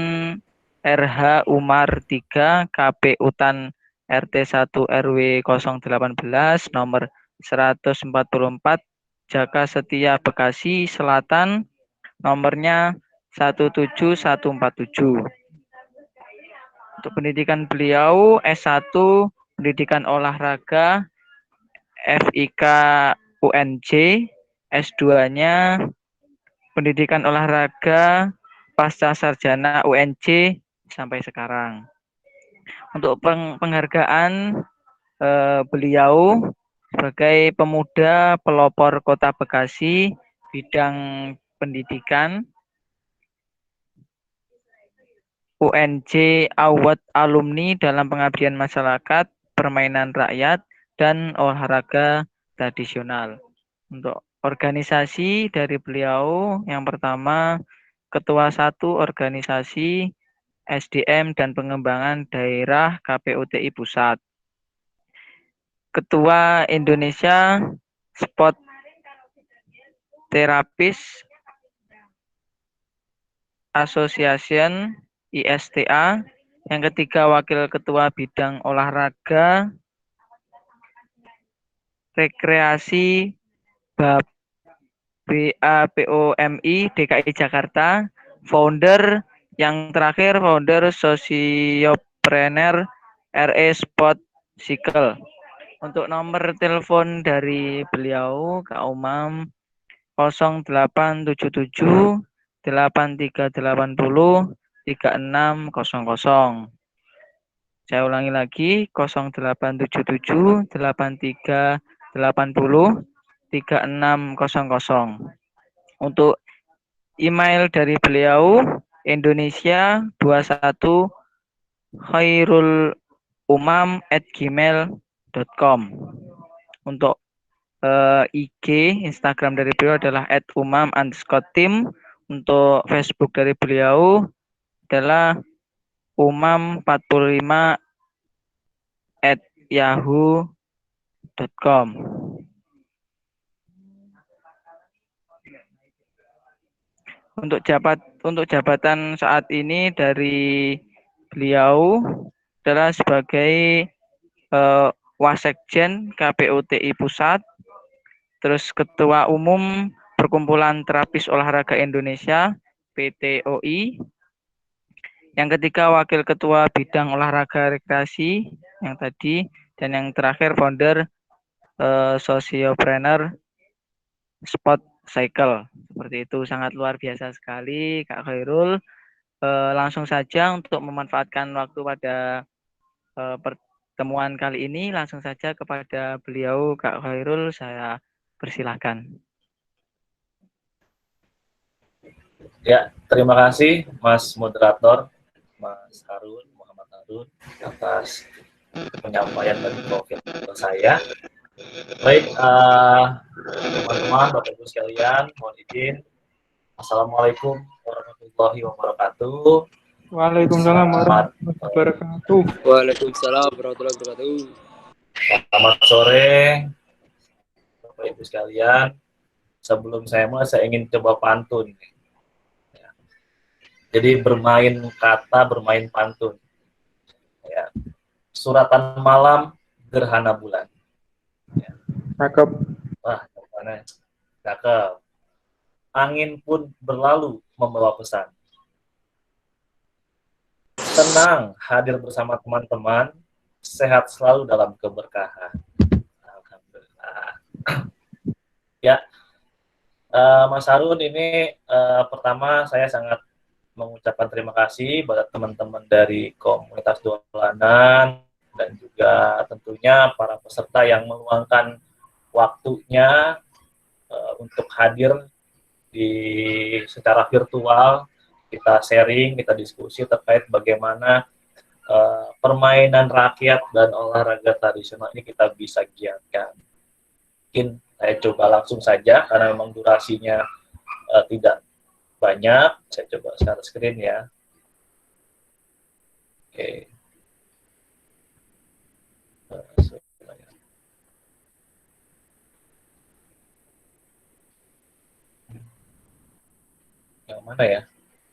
RH Umar 3 KP Utan RT 1 RW 018 nomor 144 Jaka Setia Bekasi Selatan, nomornya 17147. Untuk pendidikan beliau S1 pendidikan olahraga FIK UNJ, S2-nya pendidikan olahraga pasca sarjana UNJ sampai sekarang. Untuk penghargaan beliau sebagai pemuda pelopor Kota Bekasi bidang pendidikan, UNJ Award Alumni dalam pengabdian masyarakat, permainan rakyat, dan olahraga tradisional. Untuk organisasi dari beliau, yang pertama Ketua 1 Organisasi SDM dan Pengembangan Daerah KPUTI Pusat, Ketua Indonesia Sport Therapist Association ISTA. Yang ketiga Wakil Ketua Bidang Olahraga Rekreasi BAPOMI DKI Jakarta. Founder yang terakhir founder Sosiopreneur RE Sport Cycle. Untuk nomor telepon dari beliau Kak Umam 0877 8380 3600. Saya ulangi lagi 0877 8380 3600. Untuk email dari beliau Indonesia 21 khairulumam@gmail.com. Untuk IG Instagram dari beliau adalah @umam_tim. Untuk Facebook dari beliau adalah umam45@yahoo.com. Untuk jabatan saat ini dari beliau adalah sebagai Wasekjen KPUTI Pusat, terus Ketua Umum Perkumpulan Terapis Olahraga Indonesia, PTOI. Yang ketiga Wakil Ketua Bidang Olahraga Rekreasi yang tadi, dan yang terakhir founder Sociopreneur Sport Cycle. Seperti itu, sangat luar biasa sekali Kak Khairul. Langsung saja untuk memanfaatkan waktu pada pertemuan kali ini, langsung saja kepada beliau Kak Khairul, saya persilahkan.
Ya, terima kasih Mas Moderator, Mas Harun, Muhammad Harun, atas penyampaian dan profil saya. Baik, teman-teman, Bapak Ibu sekalian, mohon izin. Assalamualaikum warahmatullahi wabarakatuh.
Waalaikumsalam warahmatullahi wabarakatuh.
Waalaikumsalam warahmatullahi wabarakatuh.
Selamat sore, Bapak Ibu sekalian. Sebelum saya mulai, saya ingin coba pantun. Jadi bermain kata, bermain pantun. Ya. Suratan malam, gerhana bulan. Ya.
Cakep.
Wah, mana? Cakep. Angin pun berlalu membawa pesan. Senang hadir bersama teman-teman, sehat selalu dalam keberkahan. Alhamdulillah. Ya, Mas Harun, ini pertama saya sangat mengucapkan terima kasih pada teman-teman dari komunitas dolanan dan juga tentunya para peserta yang meluangkan waktunya untuk hadir di secara virtual. Kita sharing, kita diskusi terkait bagaimana permainan rakyat dan olahraga tradisional ini kita bisa giatkan. Mungkin saya coba langsung saja karena memang durasinya tidak banyak. Saya coba share screen ya. Oke. Yang mana ya?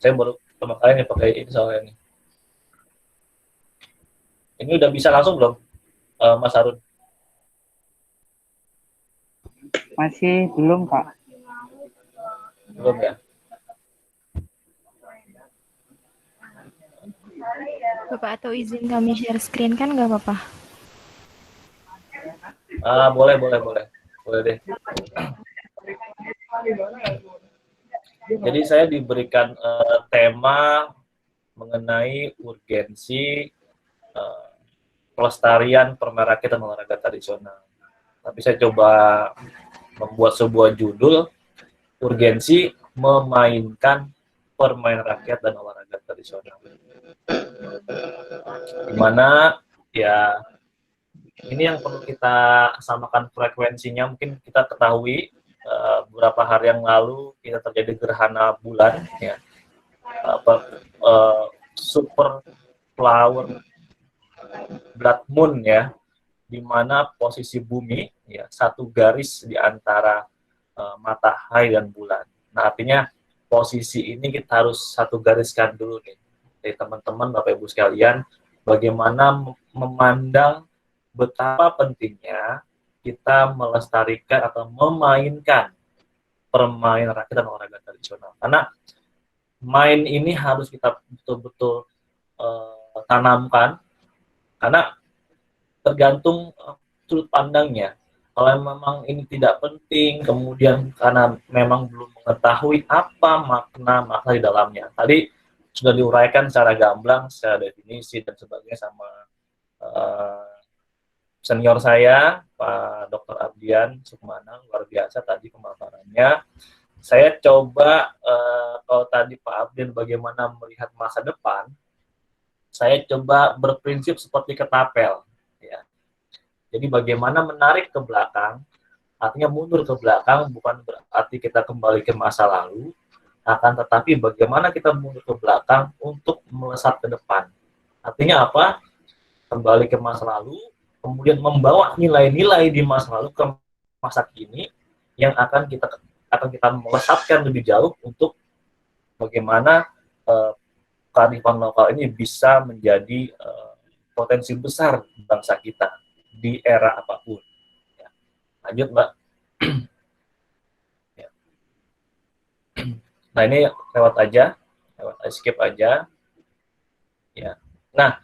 Saya baru pertama kali nih pakai ini soalnya nih. Ini udah bisa langsung belum, Mas Harun?
Masih belum, Kak.
Belum ya?
Bapak, atau izin kami share screen kan nggak apa-apa?
Boleh deh. Jadi saya diberikan tema mengenai urgensi pelestarian permainan rakyat dan olahraga tradisional. Tapi saya coba membuat sebuah judul, urgensi memainkan permainan rakyat dan olahraga tradisional. Dimana ya ini yang perlu kita samakan frekuensinya. Mungkin kita ketahui beberapa hari yang lalu kita terjadi gerhana bulan, ya, super flower blood moon, ya, di mana posisi bumi ya satu garis di antara matahari dan bulan. Nah, artinya posisi ini kita harus satu gariskan dulu nih dari teman-teman Bapak Ibu sekalian, bagaimana memandang betapa pentingnya kita melestarikan atau memainkan permainan rakyat dan olahraga tradisional. Karena main ini harus kita betul-betul tanamkan, karena tergantung sudut pandangnya. Kalau memang ini tidak penting, kemudian karena memang belum mengetahui apa makna di dalamnya. Tadi sudah diuraikan secara gamblang, secara definisi dan sebagainya sama senior saya, Pak Dr. Abdian Sukmana, luar biasa tadi pemaparannya. Saya coba, kalau tadi Pak Abdian bagaimana melihat masa depan, saya coba berprinsip seperti ketapel. Ya. Jadi bagaimana menarik ke belakang, artinya mundur ke belakang bukan berarti kita kembali ke masa lalu, akan tetapi bagaimana kita mundur ke belakang untuk melesat ke depan. Artinya apa? Kembali ke masa lalu, kemudian membawa nilai-nilai di masa lalu ke masa kini yang akan kita melesatkan lebih jauh untuk bagaimana kearifan lokal ini bisa menjadi potensi besar bangsa kita di era apapun. Ya. Lanjut, Mbak. Ya. Nah, ini lewat aja, skip aja. Ya. Nah,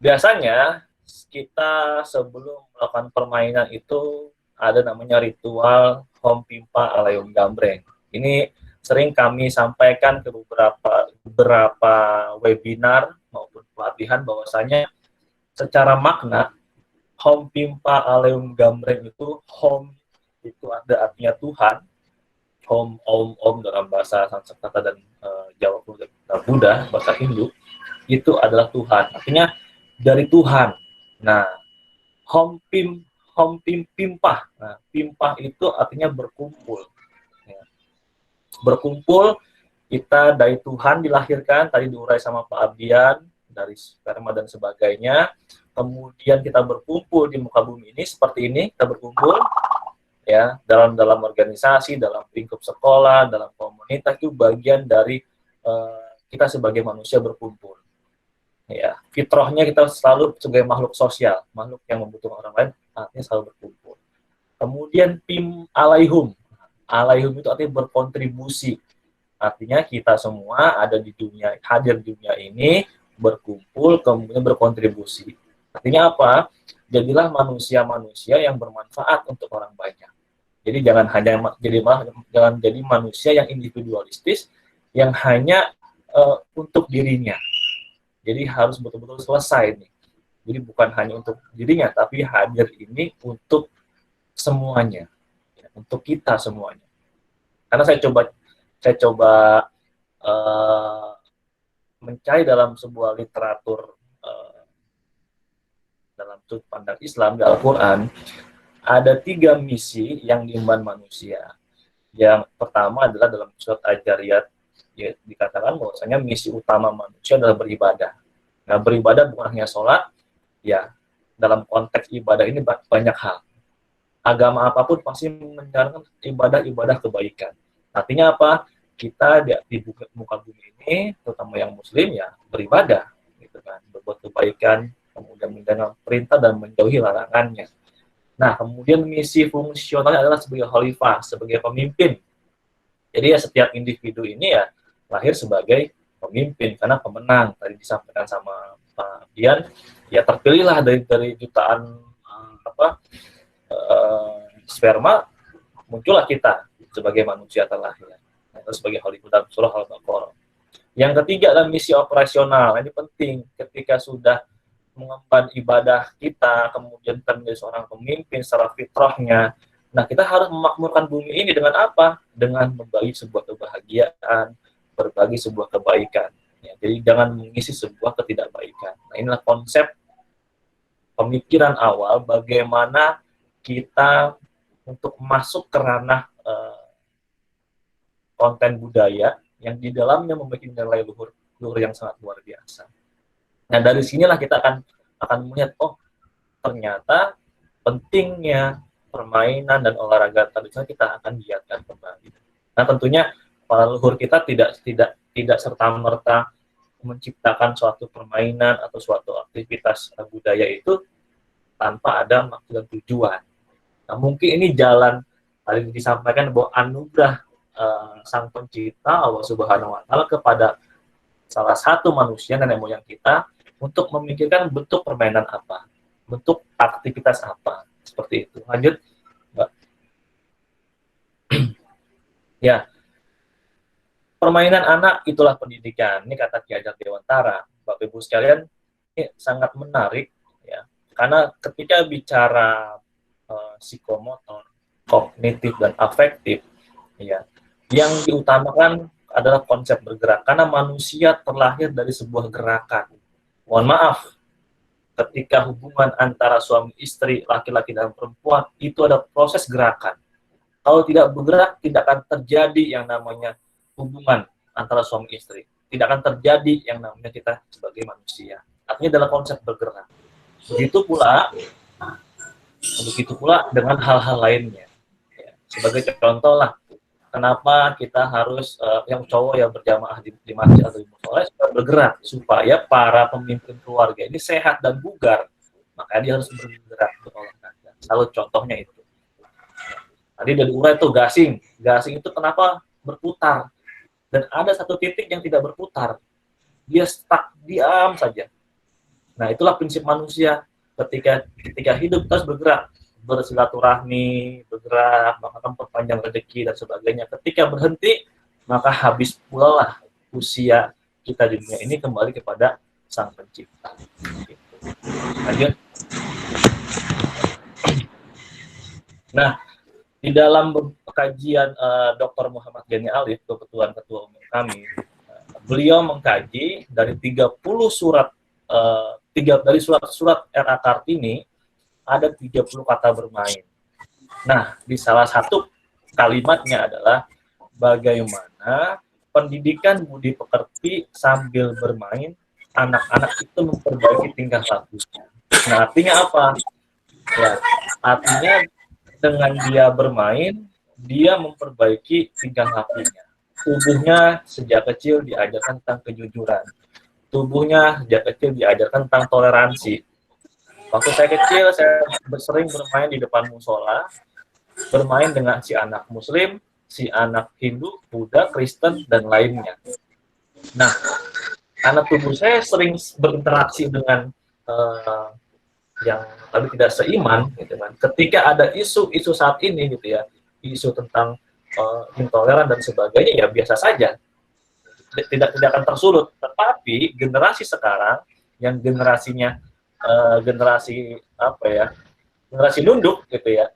biasanya kita sebelum melakukan permainan itu ada namanya ritual home pimpa alayum gambreng. Ini sering kami sampaikan ke beberapa webinar maupun pelatihan bahwasanya secara makna home pimpa alayum gambreng itu home itu ada artinya Tuhan, home om dalam bahasa Sanskerta dan Jawa Buddha bahasa Hindu itu adalah Tuhan, artinya dari Tuhan. Nah, pimpah. Nah, pimpah itu artinya berkumpul. Ya. Berkumpul, kita dari Tuhan dilahirkan, tadi diurai sama Pak Abdian, dari sperma dan sebagainya. Kemudian kita berkumpul di muka bumi ini, seperti ini, kita berkumpul, ya, dalam organisasi, dalam lingkup sekolah, dalam komunitas, itu bagian dari kita sebagai manusia berkumpul. Ya, fitrahnya kita selalu sebagai makhluk sosial, makhluk yang membutuhkan orang lain, artinya selalu berkumpul. Kemudian alaihum itu artinya berkontribusi, artinya kita semua ada di dunia, hadir di dunia ini, berkumpul, kemudian berkontribusi. Artinya apa? Jadilah manusia-manusia yang bermanfaat untuk orang banyak. Jadi jangan jadi manusia yang individualistis, yang hanya untuk dirinya. Jadi harus betul-betul selesai nih. Jadi bukan hanya untuk dirinya, tapi hadir ini untuk semuanya, ya, untuk kita semuanya. Karena saya coba mencari dalam sebuah literatur dalam sudut pandang Islam di Al-Quran, ada 3 misi yang diemban manusia. Yang pertama adalah dalam surat Al-Jariyat, ya, dikatakan bahwasanya misi utama manusia adalah beribadah. Nah, beribadah bukan hanya sholat, ya, dalam konteks ibadah ini banyak hal. Agama apapun pasti menjalankan ibadah kebaikan. Artinya apa? Kita di muka bumi ini, terutama yang muslim, ya, beribadah, gitu kan, berbuat kebaikan, kemudian mendengar perintah dan menjauhi larangannya. Nah, kemudian misi fungsionalnya adalah sebagai khalifah, sebagai pemimpin. Jadi ya setiap individu ini ya lahir sebagai pemimpin karena pemenang. Tadi disampaikan sama Pak Dian, ya terpilihlah dari jutaan sperma, muncullah kita sebagai manusia terlahir, atau sebagai khalifah dalam surah Al-Baqarah. Yang ketiga adalah misi operasional. Ini penting ketika sudah mengemban ibadah kita, kemudian kita menjadi seorang pemimpin secara fitrahnya. Nah, kita harus memakmurkan bumi ini dengan apa? Dengan membagi sebuah kebahagiaan, berbagi sebuah kebaikan. Ya, jadi jangan mengisi sebuah ketidakbaikan. Nah, inilah konsep pemikiran awal bagaimana kita untuk masuk ke ranah konten budaya yang di dalamnya memiliki nilai luhur yang sangat luar biasa. Nah, dari sinilah kita akan melihat, oh, ternyata pentingnya permainan dan olahraga tradisional kita akan giatkan kembali. Nah, tentunya para leluhur kita tidak serta-merta menciptakan suatu permainan atau suatu aktivitas budaya itu tanpa ada maksud dan tujuan. Nah, mungkin ini jalan tadi disampaikan bahwa anugerah Sang Pencipta Allah Subhanahu wa Ta'ala kepada salah satu manusia nenek moyang kita untuk memikirkan bentuk permainan apa, bentuk aktivitas apa, seperti itu. Lanjut, Mbak. Ya, permainan anak itulah pendidikan. Ini kata Ki Hajar Dewantara. Bapak Ibu sekalian, ini sangat menarik, ya, karena ketika bicara psikomotor, kognitif dan afektif, ya, yang diutamakan adalah konsep bergerak, karena manusia terlahir dari sebuah gerakan. Mohon maaf, ketika hubungan antara suami istri, laki-laki dan perempuan, itu ada proses gerakan. Kalau tidak bergerak, tidak akan terjadi yang namanya hubungan antara suami istri. Tidak akan terjadi yang namanya kita sebagai manusia. Artinya adalah konsep bergerak. Begitu pula dengan hal-hal lainnya. Ya, sebagai contoh lah, kenapa kita harus yang cowok yang berjamaah di masjid atau di musola supaya bergerak, supaya para pemimpin keluarga ini sehat dan bugar, makanya dia harus bergerak berolahraga. Selalu contohnya itu. Tadi dari urai itu gasing itu kenapa berputar? dan ada satu titik yang tidak berputar. Dia stuck, diam saja. Nah, itulah prinsip manusia. Ketika hidup terus bergerak, bersilaturahmi, bergerak, bahkan perpanjang rezeki dan sebagainya. Ketika berhenti, maka habis pula lah usia kita di dunia ini, kembali kepada Sang Pencipta. Lanjut. Nah, di dalam kajian Dr. Muhammad Gani Alif, Ketua Umum kami, beliau mengkaji dari 30 surat dari surat-surat R.A. Kartini ada 30 kata bermain. Nah, di salah satu kalimatnya adalah bagaimana pendidikan budi pekerti sambil bermain, anak-anak itu memperbaiki tingkah lakunya. Nah, artinya apa? Ya, artinya dengan dia bermain, dia memperbaiki tingkah lakunya. Tubuhnya sejak kecil diajarkan tentang kejujuran. Tubuhnya sejak kecil diajarkan tentang toleransi. Waktu saya kecil, saya sering bermain di depan musola, bermain dengan si anak Muslim, si anak Hindu, Buddha, Kristen, dan lainnya. Nah, anak tubuh saya sering berinteraksi dengan yang tapi tidak seiman, gitu kan. Ketika ada isu saat ini, gitu ya, isu tentang intoleran dan sebagainya, ya biasa saja, tidak akan tersulut. Tetapi generasi sekarang yang generasinya generasi nunduk, gitu ya,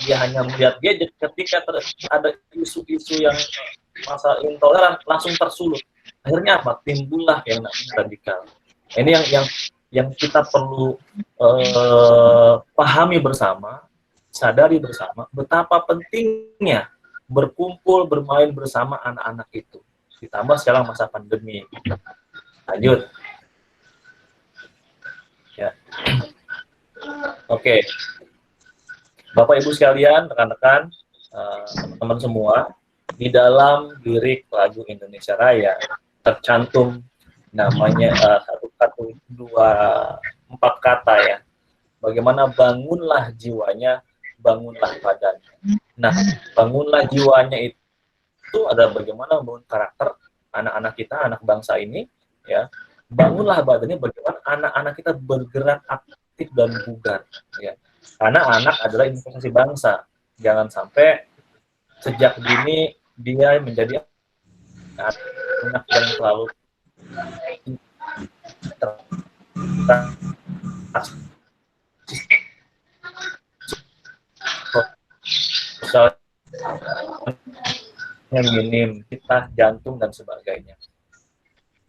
dia hanya melihat gadget. Ketika ada isu-isu yang masa intoleran, langsung tersulut. Akhirnya apa? Timbullah yang namanya radikal. Ini yang kita perlu pahami bersama, sadari bersama betapa pentingnya berkumpul, bermain bersama anak-anak itu. Ditambah sekarang masa pandemi. Lanjut. Ya. Oke. Bapak Ibu sekalian, rekan-rekan, teman-teman semua, di dalam lirik lagu Indonesia Raya tercantum namanya 4 kata ya. Bagaimana bangunlah jiwanya, bangunlah badannya. Nah, bangunlah jiwanya itu adalah bagaimana membangun karakter anak-anak kita, anak bangsa ini, ya. Bangunlah badannya, bagaimana anak-anak kita bergerak aktif dan bugar, ya. Karena anak adalah investasi bangsa. Jangan sampai sejak dini dia menjadi anak yang selalu yang minim, kita jantung dan sebagainya.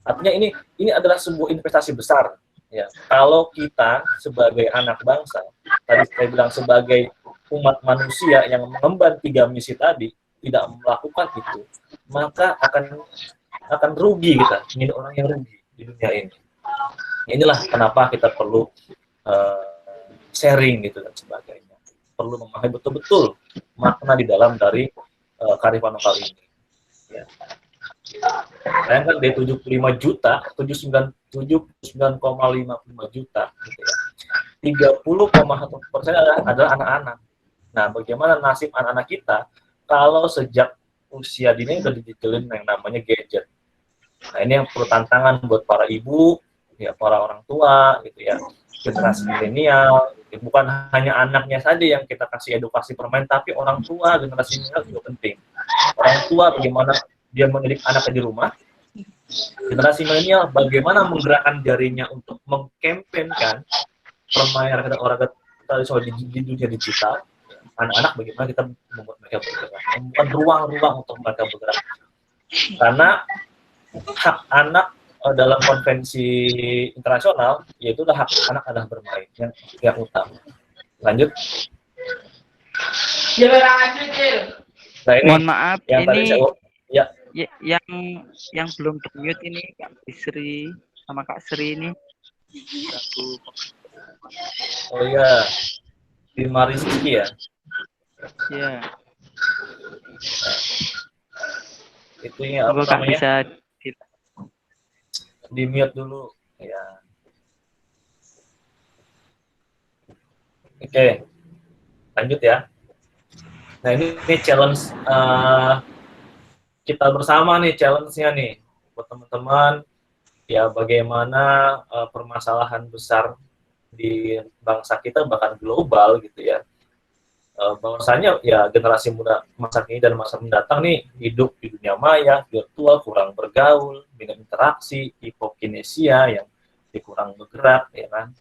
Artinya ini adalah sebuah investasi besar, ya. Kalau kita sebagai anak bangsa, tadi saya bilang sebagai umat manusia yang mengemban 3 misi tadi, tidak melakukan itu, maka akan rugi kita, menjadi orang yang rugi di dunia ini. Inilah kenapa kita perlu sharing gitu dan sebagainya. Perlu memahami betul-betul makna di dalam dari kearifan lokal ini. Ya. Bayangkan dari 75 juta, 79,55 juta, gitu ya. 30,1% adalah anak-anak. Nah, bagaimana nasib anak-anak kita kalau sejak usia dini sudah didikelin yang namanya gadget? Nah, ini yang perlu tantangan buat para ibu, ya, para orang tua, gitu ya, generasi milenial. Bukan hanya anaknya saja yang kita kasih edukasi permain, tapi orang tua, generasi milenial juga penting. Orang tua bagaimana dia mendidik anaknya di rumah, generasi milenial bagaimana menggerakkan jarinya untuk mengkampanyekan permainan olahraga tradisional di dunia digital. Anak-anak bagaimana kita membuat mereka bergerak, membuat ruang-ruang untuk mereka bergerak. Karena hak anak dalam konvensi internasional, yaitu hak anak adalah bermain yang utama. Lanjut. Nah, ini
Mohon maaf,
yang tadi
ini
ya.
Yang belum di-mute ini Kak Bisri sama Kak Sri ini.
Oh iya, Bima Rizky ya.
Iya.
Itu ya apa
Kak
namanya?
bisa
Di mute dulu ya. Oke, lanjut ya. Nah ini challenge kita bersama nih challenge-nya nih buat teman-teman, ya bagaimana permasalahan besar di bangsa kita bahkan global gitu ya. Bahwasanya ya generasi muda masa kini dan masa mendatang nih hidup di dunia maya, virtual, kurang bergaul, dengan interaksi, hipokinesia yang kurang bergerak, ya kan,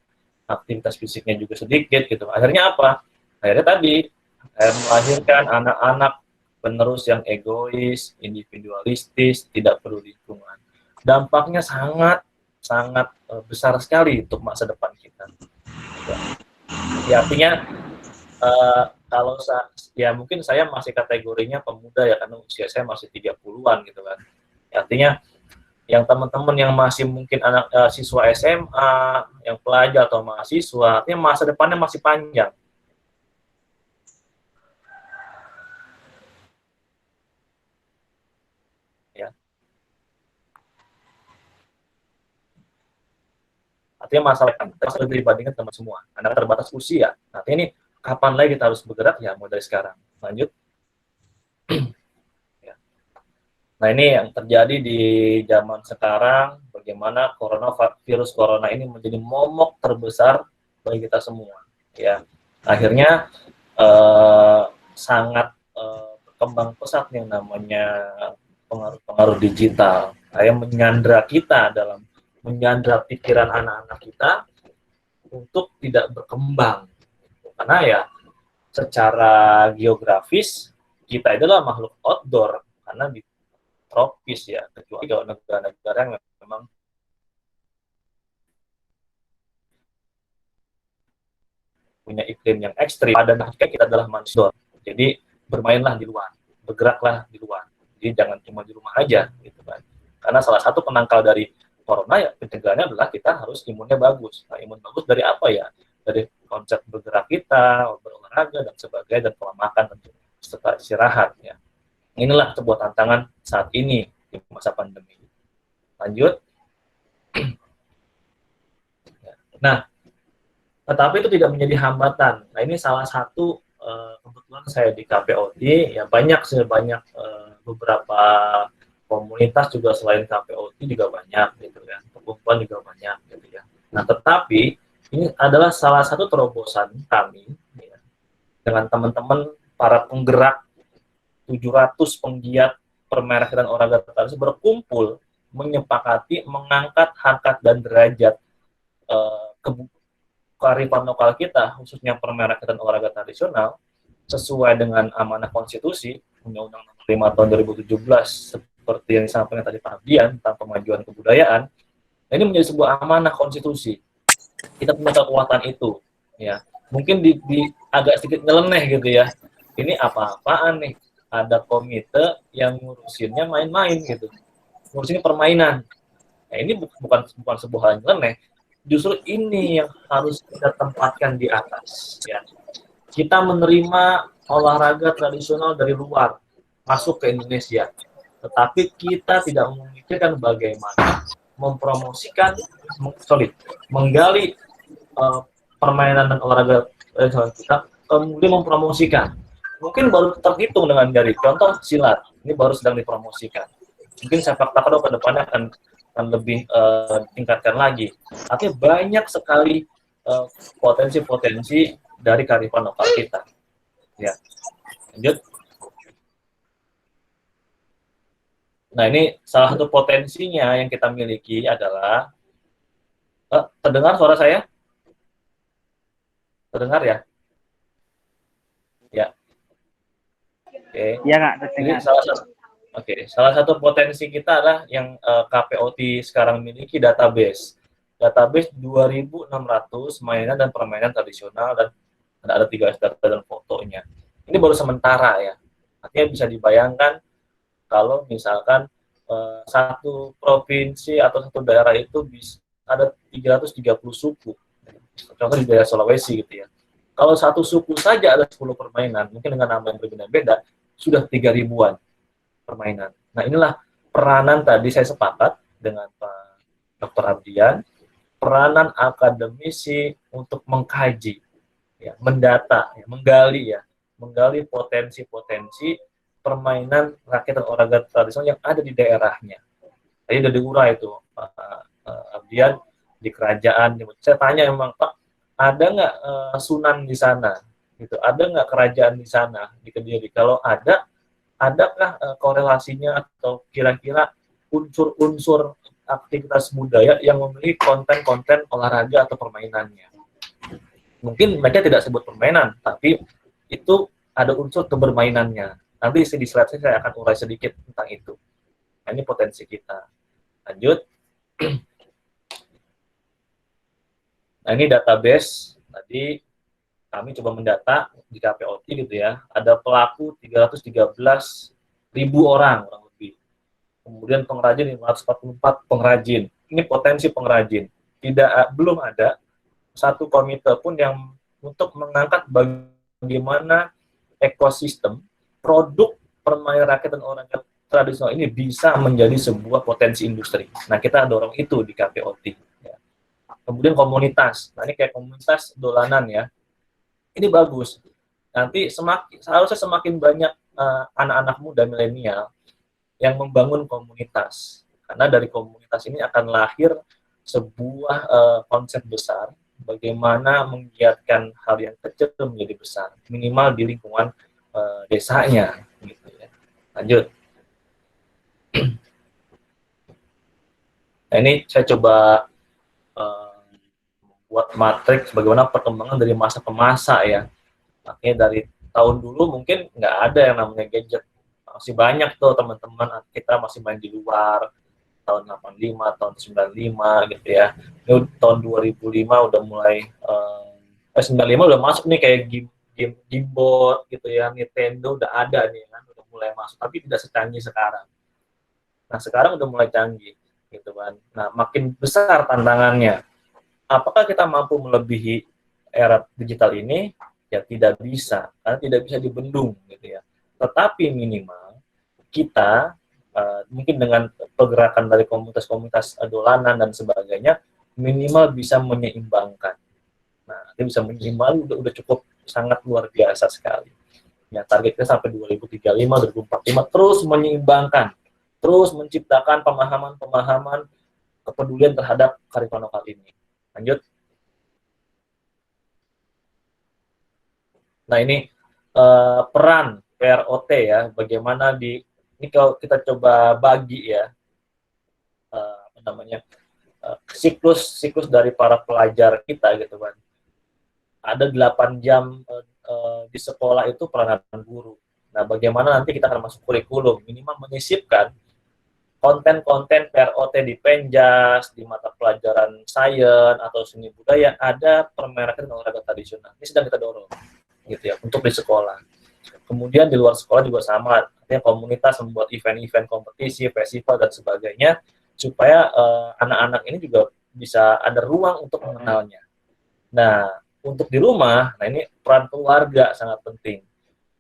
aktivitas fisiknya juga sedikit gitu. Akhirnya apa? Akhirnya tadi melahirkan anak-anak penerus yang egois, individualistis, tidak perlu lingkungan. Dampaknya sangat besar sekali untuk masa depan kita. Ya, artinya kalau ya mungkin saya masih kategorinya pemuda ya, karena usia saya masih 30-an gitu kan. Ya, artinya yang teman-teman yang masih mungkin anak siswa SMA, yang pelajar atau mahasiswa, artinya masa depannya masih panjang. Ya. Artinya masalah lebih dibandingkan teman semua. Anda terbatas usia. Artinya ini kapan lagi kita harus bergerak? Ya mulai dari sekarang. Lanjut. Nah, ini yang terjadi di zaman sekarang, bagaimana virus corona ini menjadi momok terbesar bagi kita semua. Ya, akhirnya sangat berkembang pesat yang namanya pengaruh-pengaruh digital, yang menyandra kita menyandra pikiran anak-anak kita untuk tidak berkembang. Karena ya, secara geografis kita adalah makhluk outdoor, karena di tropis ya, kecuali kalau negara-negara yang memang punya iklim yang ekstrim. Pada hakikatnya kita adalah manusia, jadi bermainlah di luar, bergeraklah di luar, jadi jangan cuma di rumah aja gitu kan. Karena salah satu penangkal dari corona ya pencegahannya adalah kita harus imunnya bagus. Nah, imun bagus dari apa ya? Dari konsep bergerak kita, berolahraga dan sebagainya, dan pola makan tentu serta istirahat ya. Inilah sebuah tantangan saat ini di masa pandemi. Lanjut. Nah, tetapi itu tidak menjadi hambatan. Nah, ini salah satu kebetulan saya di KPOT ya banyak beberapa komunitas juga selain KPOT juga banyak gitu ya. Perkumpulan juga banyak gitu ya. Nah, tetapi ini adalah salah satu terobosan kami ya, dengan teman-teman para penggerak 700 penggiat permerakatan olahraga tradisional berkumpul menyepakati mengangkat harkat dan derajat kearifan lokal kita, khususnya permerakatan olahraga tradisional, sesuai dengan amanah konstitusi Undang-Undang Nomor 5 Tahun 2017 seperti yang disampaikan tadi Pak Abdian tentang pemajuan kebudayaan. Nah, ini menjadi sebuah amanah konstitusi. Kita punya kekuatan itu, ya. Mungkin di agak sedikit nyeleneh gitu ya. Ini apa-apaan nih? Ada komite yang ngurusinnya main-main gitu, ngurusinnya permainan. Nah, ini bukan sebuah hal yang nyeleneh. Justru ini yang harus kita tempatkan di atas. Ya. Kita menerima olahraga tradisional dari luar masuk ke Indonesia, tetapi kita tidak memikirkan bagaimana mempromosikan, menggali permainan dan olahraga tradisional kita, kemudian mempromosikan. Mungkin baru terhitung dengan jari. Contoh silat, ini baru sedang dipromosikan. Mungkin sepak takraw ke depannya akan lebih tingkatkan lagi. Artinya banyak sekali potensi-potensi dari kearifan lokal kita. Ya, lanjut. Nah, ini salah satu potensinya yang kita miliki adalah terdengar suara saya? Terdengar ya? Ya. Oke.
Iya Kak, terdengar.
Salah satu potensi kita adalah yang KPOT sekarang miliki database 2.600 mainan dan permainan tradisional, dan ada 3 data dan fotonya. Ini baru sementara ya. Artinya bisa dibayangkan kalau misalkan satu provinsi atau satu daerah itu bisa ada 330 suku. Contoh di daerah Sulawesi gitu ya. Kalau satu suku saja ada 10 permainan, mungkin dengan nama yang berbeda-beda, sudah 3.000-an permainan. Nah, inilah peranan tadi saya sepakat dengan Pak Dr. Abdian, peranan akademisi untuk mengkaji, ya, mendata, ya, menggali potensi-potensi permainan rakyat dan olahraga tradisional yang ada di daerahnya. Tadi udah diurai itu, Abdian di kerajaan. Saya tanya emang Pak, ada nggak sunan di sana? Gitu, ada nggak kerajaan di sana di Kediri? Kalau ada, adakah korelasinya atau kira-kira unsur-unsur aktivitas budaya yang memiliki konten-konten olahraga atau permainannya? Mungkin mereka tidak sebut permainan, tapi itu ada unsur kebermainannya. Nanti di slide saya akan urai sedikit tentang itu. Nah, ini potensi kita. Lanjut. Nah, ini database. Tadi kami coba mendata di KPOT gitu ya. Ada pelaku 313.000 orang kurang lebih. Kemudian pengrajin 544 pengrajin. Ini potensi pengrajin. Belum ada satu komite pun yang untuk mengangkat bagaimana ekosistem produk permainan rakyat dan olahraga tradisional ini bisa menjadi sebuah potensi industri. Nah, kita dorong itu di KPOT. Ya. Kemudian komunitas. Nah, ini kayak komunitas dolanan ya. Ini bagus. Nanti seharusnya semakin banyak anak-anak muda milenial yang membangun komunitas. Karena dari komunitas ini akan lahir sebuah konsep besar bagaimana menggiatkan hal yang kecil menjadi besar, minimal di lingkungan desanya. Gitu ya. Lanjut. Nah, ini saya coba buat matriks bagaimana perkembangan dari masa ke masa ya. Makanya dari tahun dulu mungkin nggak ada yang namanya gadget. Masih banyak tuh teman-teman kita masih main di luar, tahun 85, tahun 95 gitu ya. Ini tahun 2005 udah mulai 95 udah masuk nih kayak game board gitu ya, Nintendo udah ada nih kan, udah mulai masuk, tapi tidak secanggih sekarang. Nah, sekarang udah mulai canggih gitu kan. Nah, makin besar tantangannya. Apakah kita mampu melebihi era digital ini? Ya tidak bisa, karena tidak bisa dibendung gitu ya. Tetapi minimal kita mungkin dengan pergerakan dari komunitas-komunitas dolanan dan sebagainya, minimal bisa menyeimbangkan. Nah, itu bisa menyeimbangkan udah cukup sangat luar biasa sekali. Ya, target kita sampai 2035, 2045 terus menyeimbangkan, terus menciptakan pemahaman-pemahaman kepedulian terhadap kearifan lokal ini. Lanjut. Nah, ini peran PROT ya, bagaimana ini kalau kita coba bagi ya, siklus dari para pelajar kita gitu kan. Ada 8 jam di sekolah itu peranan guru. Nah, bagaimana nanti kita akan masuk kurikulum, minimal menyisipkan konten-konten PROT di Penjas, di mata pelajaran sains atau seni budaya, ada permainan dan olahraga tradisional. Ini sedang kita dorong, gitu ya, untuk di sekolah. Kemudian di luar sekolah juga sama, artinya komunitas membuat event-event kompetisi, festival dan sebagainya, supaya anak-anak ini juga bisa ada ruang untuk mengenalnya. Nah, untuk di rumah, nah ini peran keluarga sangat penting.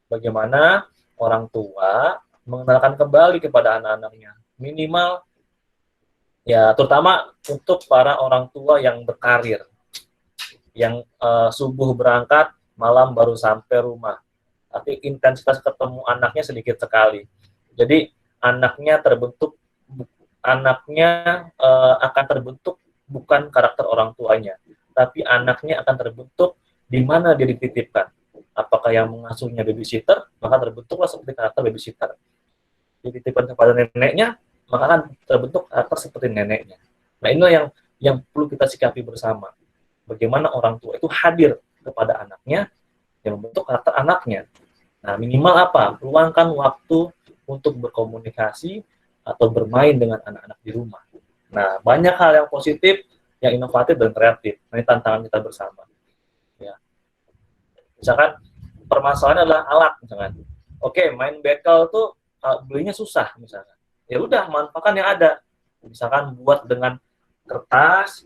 Bagaimana orang tua mengenalkan kembali kepada anak-anaknya, minimal ya, terutama untuk para orang tua yang berkarir, yang subuh berangkat, malam baru sampai rumah. Tapi intensitas ketemu anaknya sedikit sekali. Jadi anaknya akan terbentuk bukan karakter orang tuanya, tapi anaknya akan terbentuk di mana dia dititipkan. Apakah yang mengasuhnya babysitter, maka terbentuklah seperti karakter babysitter. Dititipkan kepada neneknya, maka akan terbentuk karakter seperti neneknya. Nah, inilah yang perlu kita sikapi bersama. Bagaimana orang tua itu hadir kepada anaknya, yang membentuk karakter anaknya. Nah, minimal apa? Luangkan waktu untuk berkomunikasi atau bermain dengan anak-anak di rumah. Nah, banyak hal yang positif, yang inovatif dan kreatif. Nah, ini tantangan kita bersama. Ya. Misalkan permasalahannya adalah alat, misalkan. Oke, main bekel tuh belinya susah, misalkan. Ya udah, manfaatkan yang ada. Misalkan buat dengan kertas,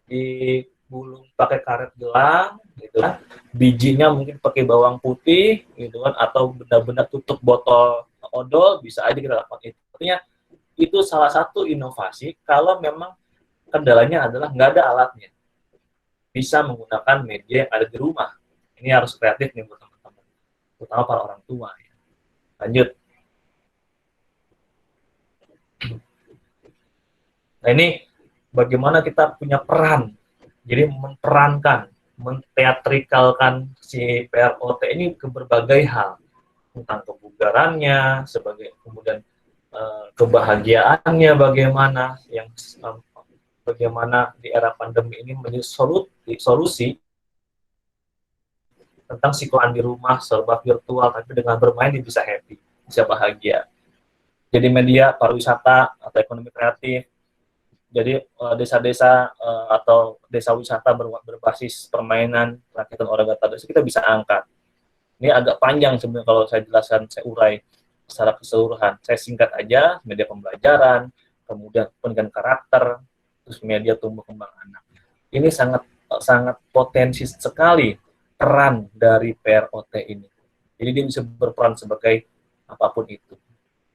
digulung pakai karet gelang, gitu kan. Bijinya mungkin pakai bawang putih, gitu kan, atau benda-benda tutup botol odol, bisa aja kita lakukan itu. Artinya itu salah satu inovasi kalau memang kendalanya adalah nggak ada alatnya. Bisa menggunakan media yang ada di rumah. Ini harus kreatif nih buat teman-teman, terutama para orang tua. Ya. Lanjut. Nah ini bagaimana kita punya peran, jadi memperankan, menteatrikalkan si PROT ini ke berbagai hal, tentang kebugarannya, sebagai kemudian kebahagiaannya bagaimana, yang bagaimana di era pandemi ini menjadi solusi tentang siklan di rumah serba virtual, tapi dengan bermain dia bisa happy, bisa bahagia. Jadi media pariwisata atau ekonomi kreatif, jadi desa-desa atau desa wisata berbasis permainan, rakitan olahraga desa kita bisa angkat. Ini agak panjang sebenarnya kalau saya jelaskan, saya urai secara keseluruhan. Saya singkat aja, media pembelajaran, kemudian pendidikan karakter, terus media tumbuh kembang anak. Ini sangat potensi sekali peran dari PROT ini. Jadi dia bisa berperan sebagai apapun itu,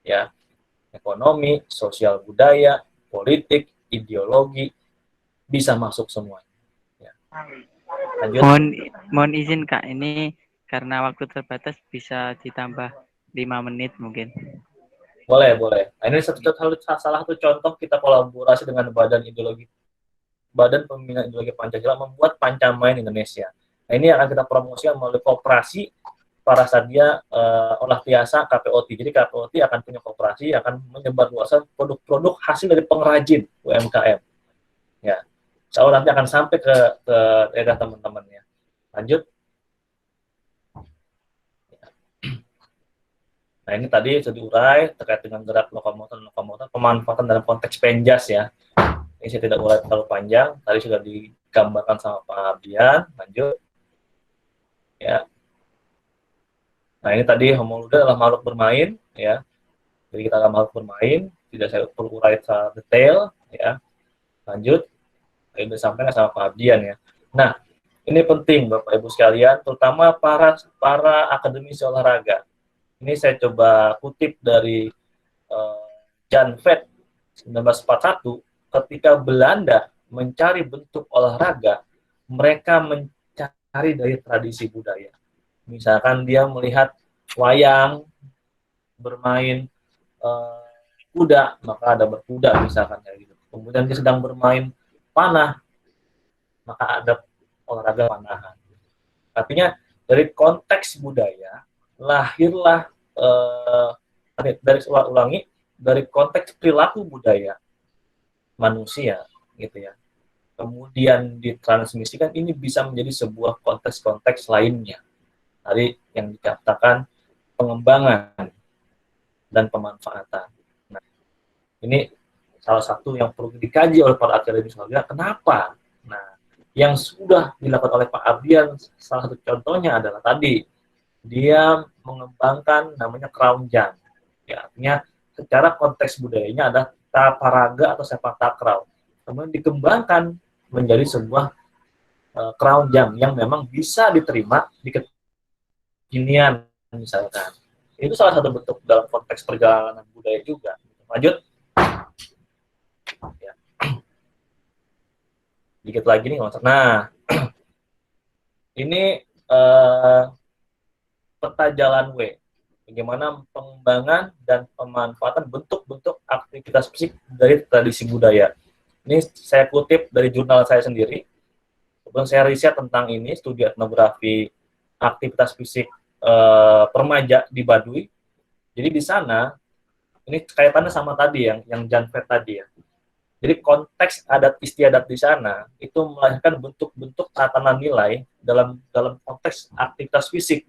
ya, ekonomi, sosial budaya, politik, ideologi, bisa masuk semuanya. Ya. Lanjut.
Mohon izin Kak, ini karena waktu terbatas bisa ditambah 5 menit mungkin.
Boleh. Nah, ini salah satu contoh kita kolaborasi dengan Badan Pembinaan Ideologi Pancasila membuat Pancamain Indonesia. Nah, ini akan kita promosikan melalui koperasi para sadia olah tiasa KPOT. Jadi KPOT akan punya koperasi, akan menyebarluaskan produk-produk hasil dari pengrajin UMKM. Ya, insya Allah nanti akan sampai ke daerah teman-temannya. Lanjut. Nah, ini tadi sudah diurai terkait dengan gerak lokomotor, pemanfaatan dalam konteks penjas ya. Ini saya tidak urai terlalu panjang, tadi sudah digambarkan sama Pak Ardian. Lanjut. Ya. Nah, ini tadi homoluda adalah makhluk bermain, ya. Jadi kita adalah makhluk bermain, tidak saya perlu urai secara detail, ya. Lanjut. Ini sudah disampaikan sama Pak Ardian ya. Nah, ini penting Bapak Ibu sekalian, terutama para akademisi olahraga. Ini saya coba kutip dari Jan Vet 1941, ketika Belanda mencari bentuk olahraga, mereka mencari dari tradisi budaya. Misalkan dia melihat wayang, bermain kuda, maka ada berkuda misalkan kayak gitu. Kemudian dia sedang bermain panah, maka ada olahraga panahan. Artinya dari konteks budaya lahirlah dari konteks perilaku budaya manusia gitu ya. Kemudian ditransmisikan, ini bisa menjadi sebuah konteks-konteks lainnya. Tadi yang dikatakan pengembangan dan pemanfaatan. Nah, ini salah satu yang perlu dikaji oleh para akademisi olahraga. Kenapa? Nah, yang sudah dilakukan oleh Pak Ardian, salah satu contohnya adalah tadi dia mengembangkan namanya crown jump. Ya, artinya secara konteks budayanya ada taparaga atau sepak takraw. Kemudian dikembangkan menjadi sebuah crown jump yang memang bisa diterima di kekinian misalkan. Itu salah satu bentuk dalam konteks perjalanan budaya juga. Lanjut. Ya. Dikit lagi nih. Nah, ini peta jalan W. Bagaimana pengembangan dan pemanfaatan bentuk-bentuk aktivitas fisik dari tradisi budaya. Ini saya kutip dari jurnal saya sendiri. Kemudian saya riset tentang ini, studi etnografi aktivitas fisik permaja di Baduy. Jadi di sana, ini kaitannya sama tadi yang Jan Vet tadi ya. Jadi konteks adat istiadat di sana itu melahirkan bentuk-bentuk tatanan nilai dalam konteks aktivitas fisik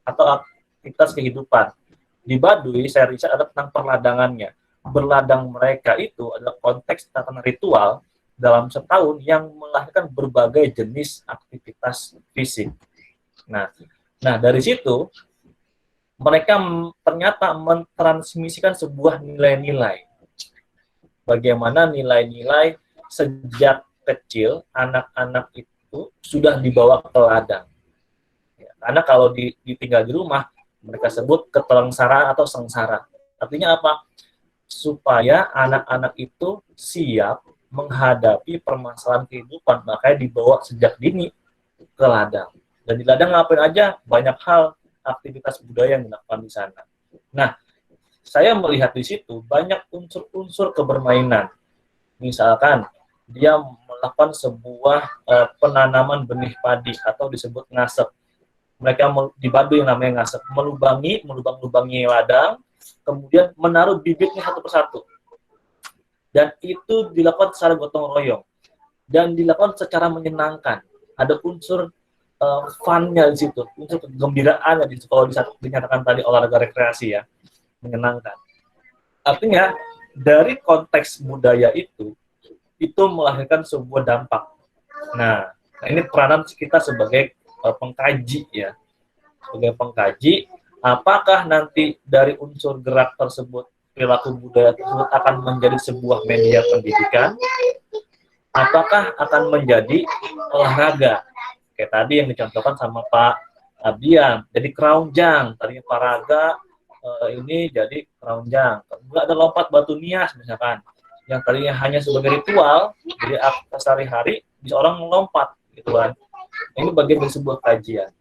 atau aktivitas kehidupan. Di Baduy saya riset ada tentang perladangannya. Berladang mereka itu adalah konteks tatanan ritual dalam setahun yang melahirkan berbagai jenis aktivitas fisik. Nah dari situ mereka ternyata mentransmisikan sebuah nilai-nilai. Bagaimana nilai-nilai sejak kecil anak-anak itu sudah dibawa ke ladang. Ya, karena kalau ditinggal di rumah, mereka sebut ketelengsaraan atau sengsara. Artinya apa? Supaya anak-anak itu siap menghadapi permasalahan kehidupan, makanya dibawa sejak dini ke ladang. Dan di ladang ngapain aja? Banyak hal, aktivitas budaya yang dilakukan di sana. Nah, saya melihat di situ banyak unsur-unsur kebermainan. Misalkan dia melakukan sebuah penanaman benih padi atau disebut ngasep. Mereka di Baduy yang namanya ngasep, melubang-lubangi ladang, kemudian menaruh bibitnya satu persatu. Dan itu dilakukan secara gotong royong dan dilakukan secara menyenangkan. Ada unsur fun-nya di situ, unsur kegembiraannya di situ. Kalau dinyatakan tadi olahraga rekreasi ya, menyenangkan. Artinya dari konteks budaya itu melahirkan sebuah dampak. Nah, ini peranan kita sebagai pengkaji ya, sebagai pengkaji, apakah nanti dari unsur gerak tersebut, perilaku budaya tersebut akan menjadi sebuah media pendidikan, apakah akan menjadi olahraga, kayak tadi yang dicontohkan sama Pak Abian, jadi kerounjang, tadinya paraga, ini jadi kerounjang. Kemudian ada lompat batu nias misalkan, yang tadinya hanya sebagai ritual, jadi aktivitas sehari-hari, bisa orang melompat, gitu kan. Ini bagian dari sebuah kajian.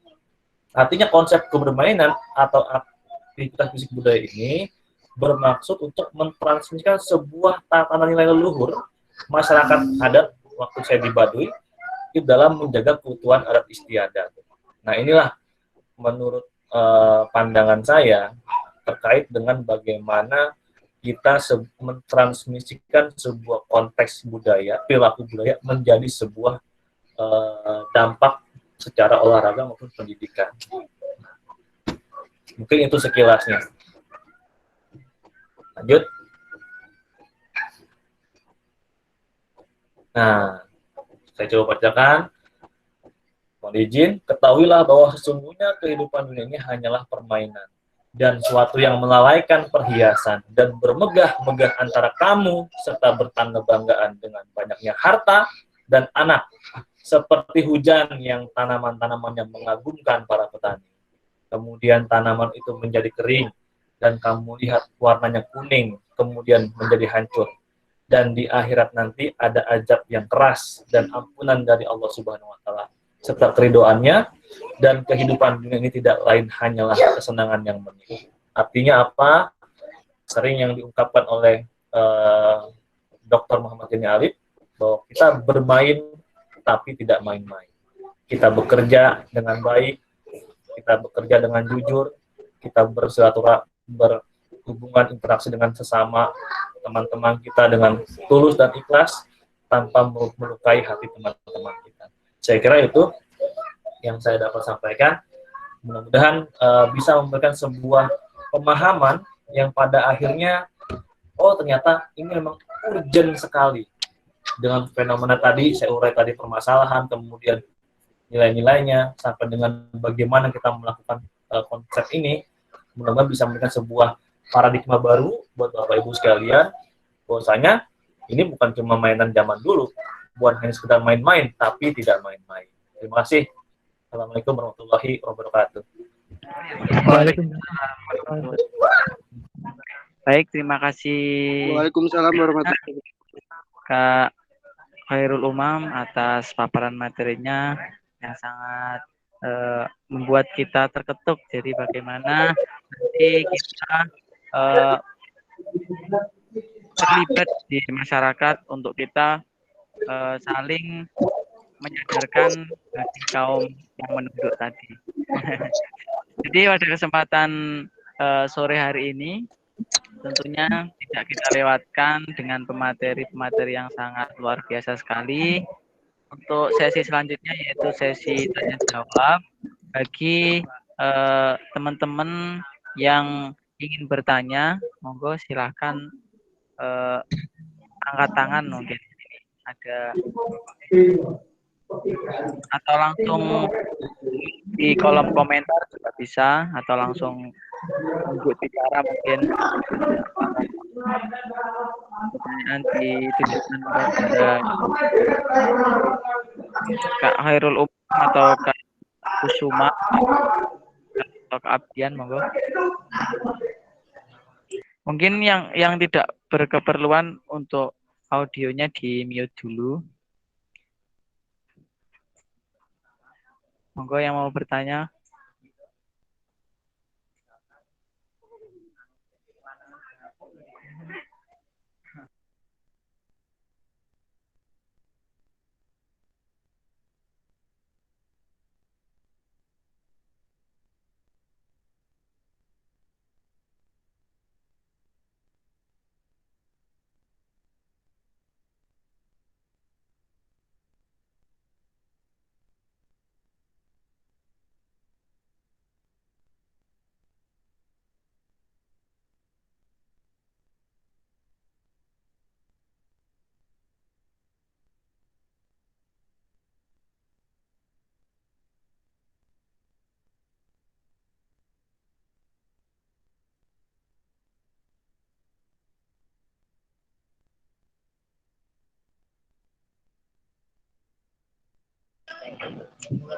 Artinya konsep kebermainan atau aktivitas fisik budaya ini bermaksud untuk mentransmisikan sebuah tatanan nilai leluhur masyarakat adat waktu saya di Baduy itu dalam menjaga keutuhan adat istiadat. Nah, inilah menurut pandangan saya terkait dengan bagaimana kita mentransmisikan sebuah konteks budaya, perilaku budaya menjadi sebuah dampak secara olahraga maupun pendidikan. Mungkin itu sekilasnya. Lanjut. Nah, saya coba bacakan. Mohon izin, ketahuilah bahwa sesungguhnya kehidupan dunia ini hanyalah permainan dan suatu yang melalaikan perhiasan dan bermegah-megah antara kamu serta bertangga-banggaan dengan banyaknya harta dan anak, seperti hujan yang tanaman-tanamannya mengagumkan para petani. Kemudian tanaman itu menjadi kering dan kamu lihat warnanya kuning, kemudian menjadi hancur. Dan di akhirat nanti ada azab yang keras dan ampunan dari Allah Subhanahu wa taala serta keridoannya, dan kehidupan dunia ini tidak lain hanyalah kesenangan yang menipu. Artinya apa? Sering yang diungkapkan oleh Dr. Muhammad Gani Alif bahwa kita bermain tapi tidak main-main. Kita bekerja dengan baik, kita bekerja dengan jujur, kita berhubungan interaksi dengan sesama teman-teman kita dengan tulus dan ikhlas tanpa melukai hati teman-teman kita. Saya kira itu yang saya dapat sampaikan. Mudah-mudahan bisa memberikan sebuah pemahaman yang pada akhirnya, oh ternyata ini memang urgent sekali. Dengan fenomena tadi, saya urai tadi permasalahan, kemudian nilai-nilainya, sampai dengan bagaimana kita melakukan konsep ini, mudah-mudahan bisa memberikan sebuah paradigma baru buat Bapak Ibu sekalian, bahwasanya ini bukan cuma mainan zaman dulu, bukan hanya sekedar main-main, tapi tidak main-main. Terima kasih. Assalamualaikum warahmatullahi wabarakatuh.
Baik, terima kasih
Waalaikumsalam warahmatullahi wabarakatuh.
Kak Khairul Umam atas paparan materinya yang sangat membuat kita terketuk. Jadi bagaimana nanti kita terlibat di masyarakat untuk kita saling menyadarkan bagi kaum yang menunduk tadi. Jadi pada kesempatan sore hari ini tentunya tidak kita lewatkan dengan pemateri-pemateri yang sangat luar biasa sekali. Untuk sesi selanjutnya yaitu sesi tanya jawab bagi teman-teman yang ingin bertanya, monggo silahkan angkat tangan mungkin ada atau langsung di kolom komentar juga bisa, atau langsung untuk bicara mungkin pertanyaan ditujukan kepada Kak Khairul Umam atau Kak Kusuma atau Kak Abdian, monggo. Mungkin yang tidak berkeperluan untuk audionya di mute dulu. Monggo yang mau bertanya.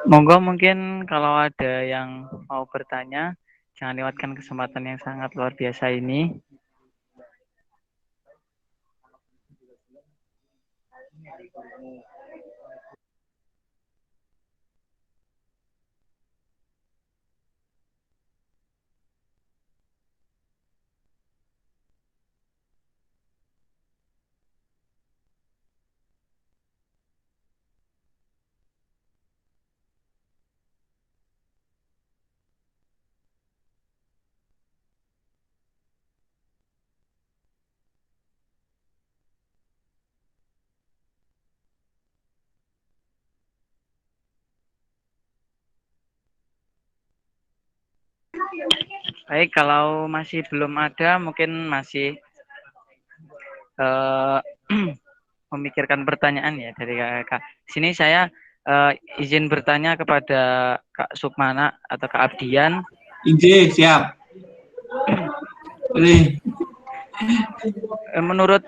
Monggo mungkin kalau ada yang mau bertanya, jangan lewatkan kesempatan yang sangat luar biasa ini. Baik, kalau masih belum ada, mungkin masih memikirkan pertanyaan ya dari Kak. Sini saya izin bertanya kepada Kak Sukmana atau Kak Abdian.
Siap.
Menurut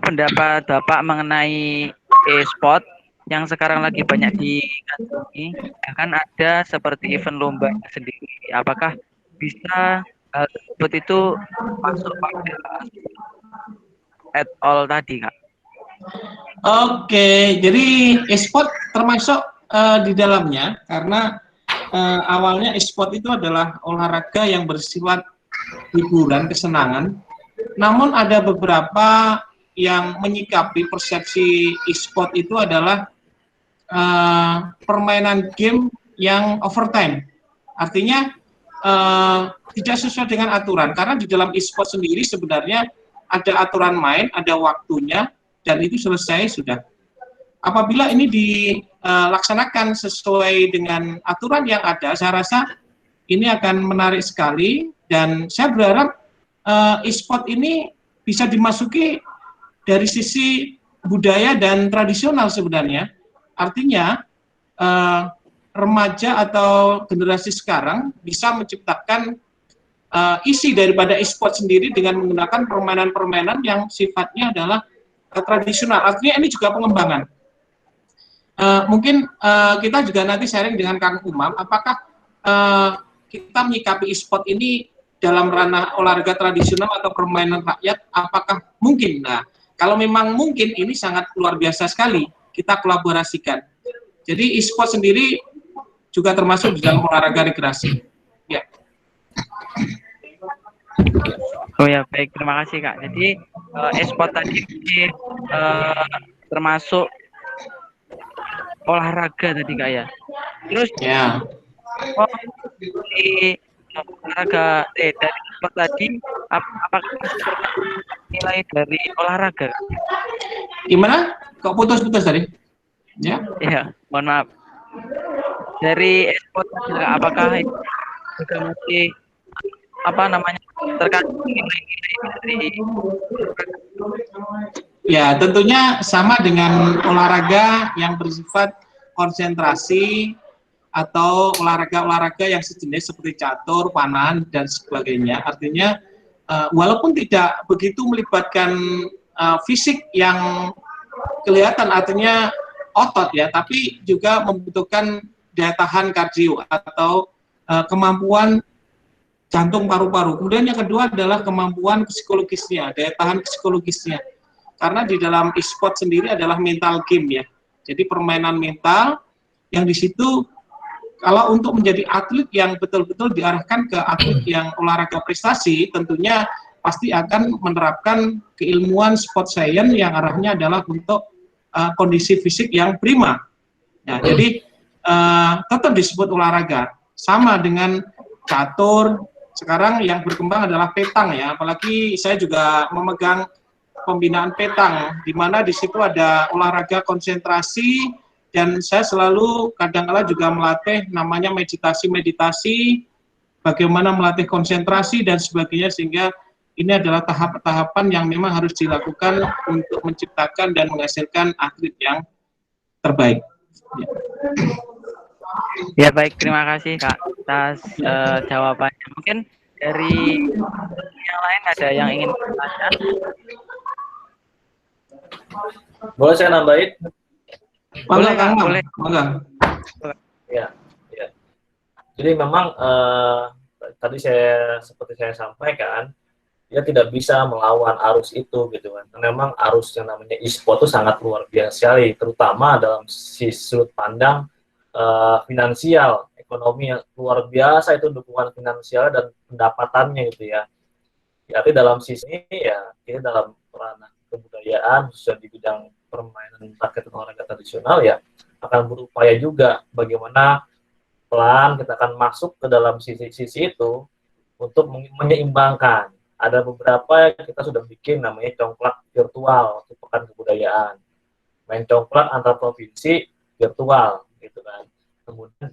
pendapat Bapak mengenai e-sport yang sekarang lagi banyak dikandungi, bahkan ada seperti event lomba sendiri. Apakah bisa hal tersebut itu masuk pada at all tadi, Kak?
Oke, jadi e-sport termasuk di dalamnya karena awalnya e-sport itu adalah olahraga yang bersifat hiburan, kesenangan. Namun ada beberapa yang menyikapi persepsi e-sport itu adalah permainan game yang overtime. Artinya tidak sesuai dengan aturan, karena di dalam e-sport sendiri sebenarnya ada aturan main, ada waktunya, dan itu selesai sudah. Apabila ini dilaksanakan sesuai dengan aturan yang ada, saya rasa ini akan menarik sekali, dan saya berharap e-sport ini bisa dimasuki dari sisi budaya dan tradisional sebenarnya. Artinya remaja atau generasi sekarang bisa menciptakan isi daripada e-sport sendiri dengan menggunakan permainan-permainan yang sifatnya adalah tradisional. Artinya ini juga pengembangan. Mungkin kita juga nanti sharing dengan Kang Umam, apakah kita menyikapi e-sport ini dalam ranah olahraga tradisional atau permainan rakyat, apakah mungkin? Nah, kalau memang mungkin, ini sangat luar biasa sekali, kita kolaborasikan. Jadi e-sport sendiri juga termasuk di dalam olahraga rekreasi. Ya.
Oh ya, baik, terima kasih Kak. Jadi e-sport tadi termasuk olahraga tadi Kak ya. Terus
ya.
Di olahraga dari sport tadi, apakah nilai dari olahraga?
Gimana? Kok putus-putus tadi? Ya.
Iya, mohon maaf. Dari e-sport apakah itu juga masih terkandung nilai-nilai dari?
Ya, tentunya sama dengan olahraga yang bersifat konsentrasi atau olahraga-olahraga yang sejenis seperti catur, panahan, dan sebagainya. Artinya, walaupun tidak begitu melibatkan fisik yang kelihatan, artinya otot ya, tapi juga membutuhkan daya tahan kardio atau kemampuan jantung paru-paru. Kemudian yang kedua adalah kemampuan psikologisnya, daya tahan psikologisnya. Karena di dalam e-sport sendiri adalah mental game ya. Jadi permainan mental yang di situ kalau untuk menjadi atlet yang betul-betul diarahkan ke atlet yang olahraga prestasi, tentunya pasti akan menerapkan keilmuan sport science yang arahnya adalah untuk kondisi fisik yang prima. Nah, jadi tetap disebut olahraga. Sama dengan catur, sekarang yang berkembang adalah petang ya. Apalagi saya juga memegang pembinaan petang, di mana di situ ada olahraga konsentrasi, dan saya selalu kadang-kala juga melatih namanya meditasi, bagaimana melatih konsentrasi dan sebagainya, sehingga ini adalah tahap-tahapan yang memang harus dilakukan untuk menciptakan dan menghasilkan atlet yang terbaik.
Ya baik, terima kasih Kak atas jawabannya. Mungkin dari yang lain ada yang ingin bertanya?
Boleh saya nambahin?
Boleh Kak, boleh.
Ya, ya. Jadi memang tadi seperti saya sampaikan, dia tidak bisa melawan arus itu gitu kan. Karena memang arus yang namanya e-sport itu sangat luar biasa sekali, terutama dalam sudut pandang finansial, ekonomi yang luar biasa itu dukungan finansial dan pendapatannya gitu ya. Tapi dalam sisi ini ya kita dalam ranah kebudayaan khususnya di bidang permainan rakyat dan olahraga tradisional ya akan berupaya juga bagaimana pelan kita akan masuk ke dalam sisi-sisi itu untuk menyeimbangkan. Ada beberapa yang kita sudah bikin namanya congklak virtual untuk pekan kebudayaan, main congklak antar provinsi virtual gitu kan. Kemudian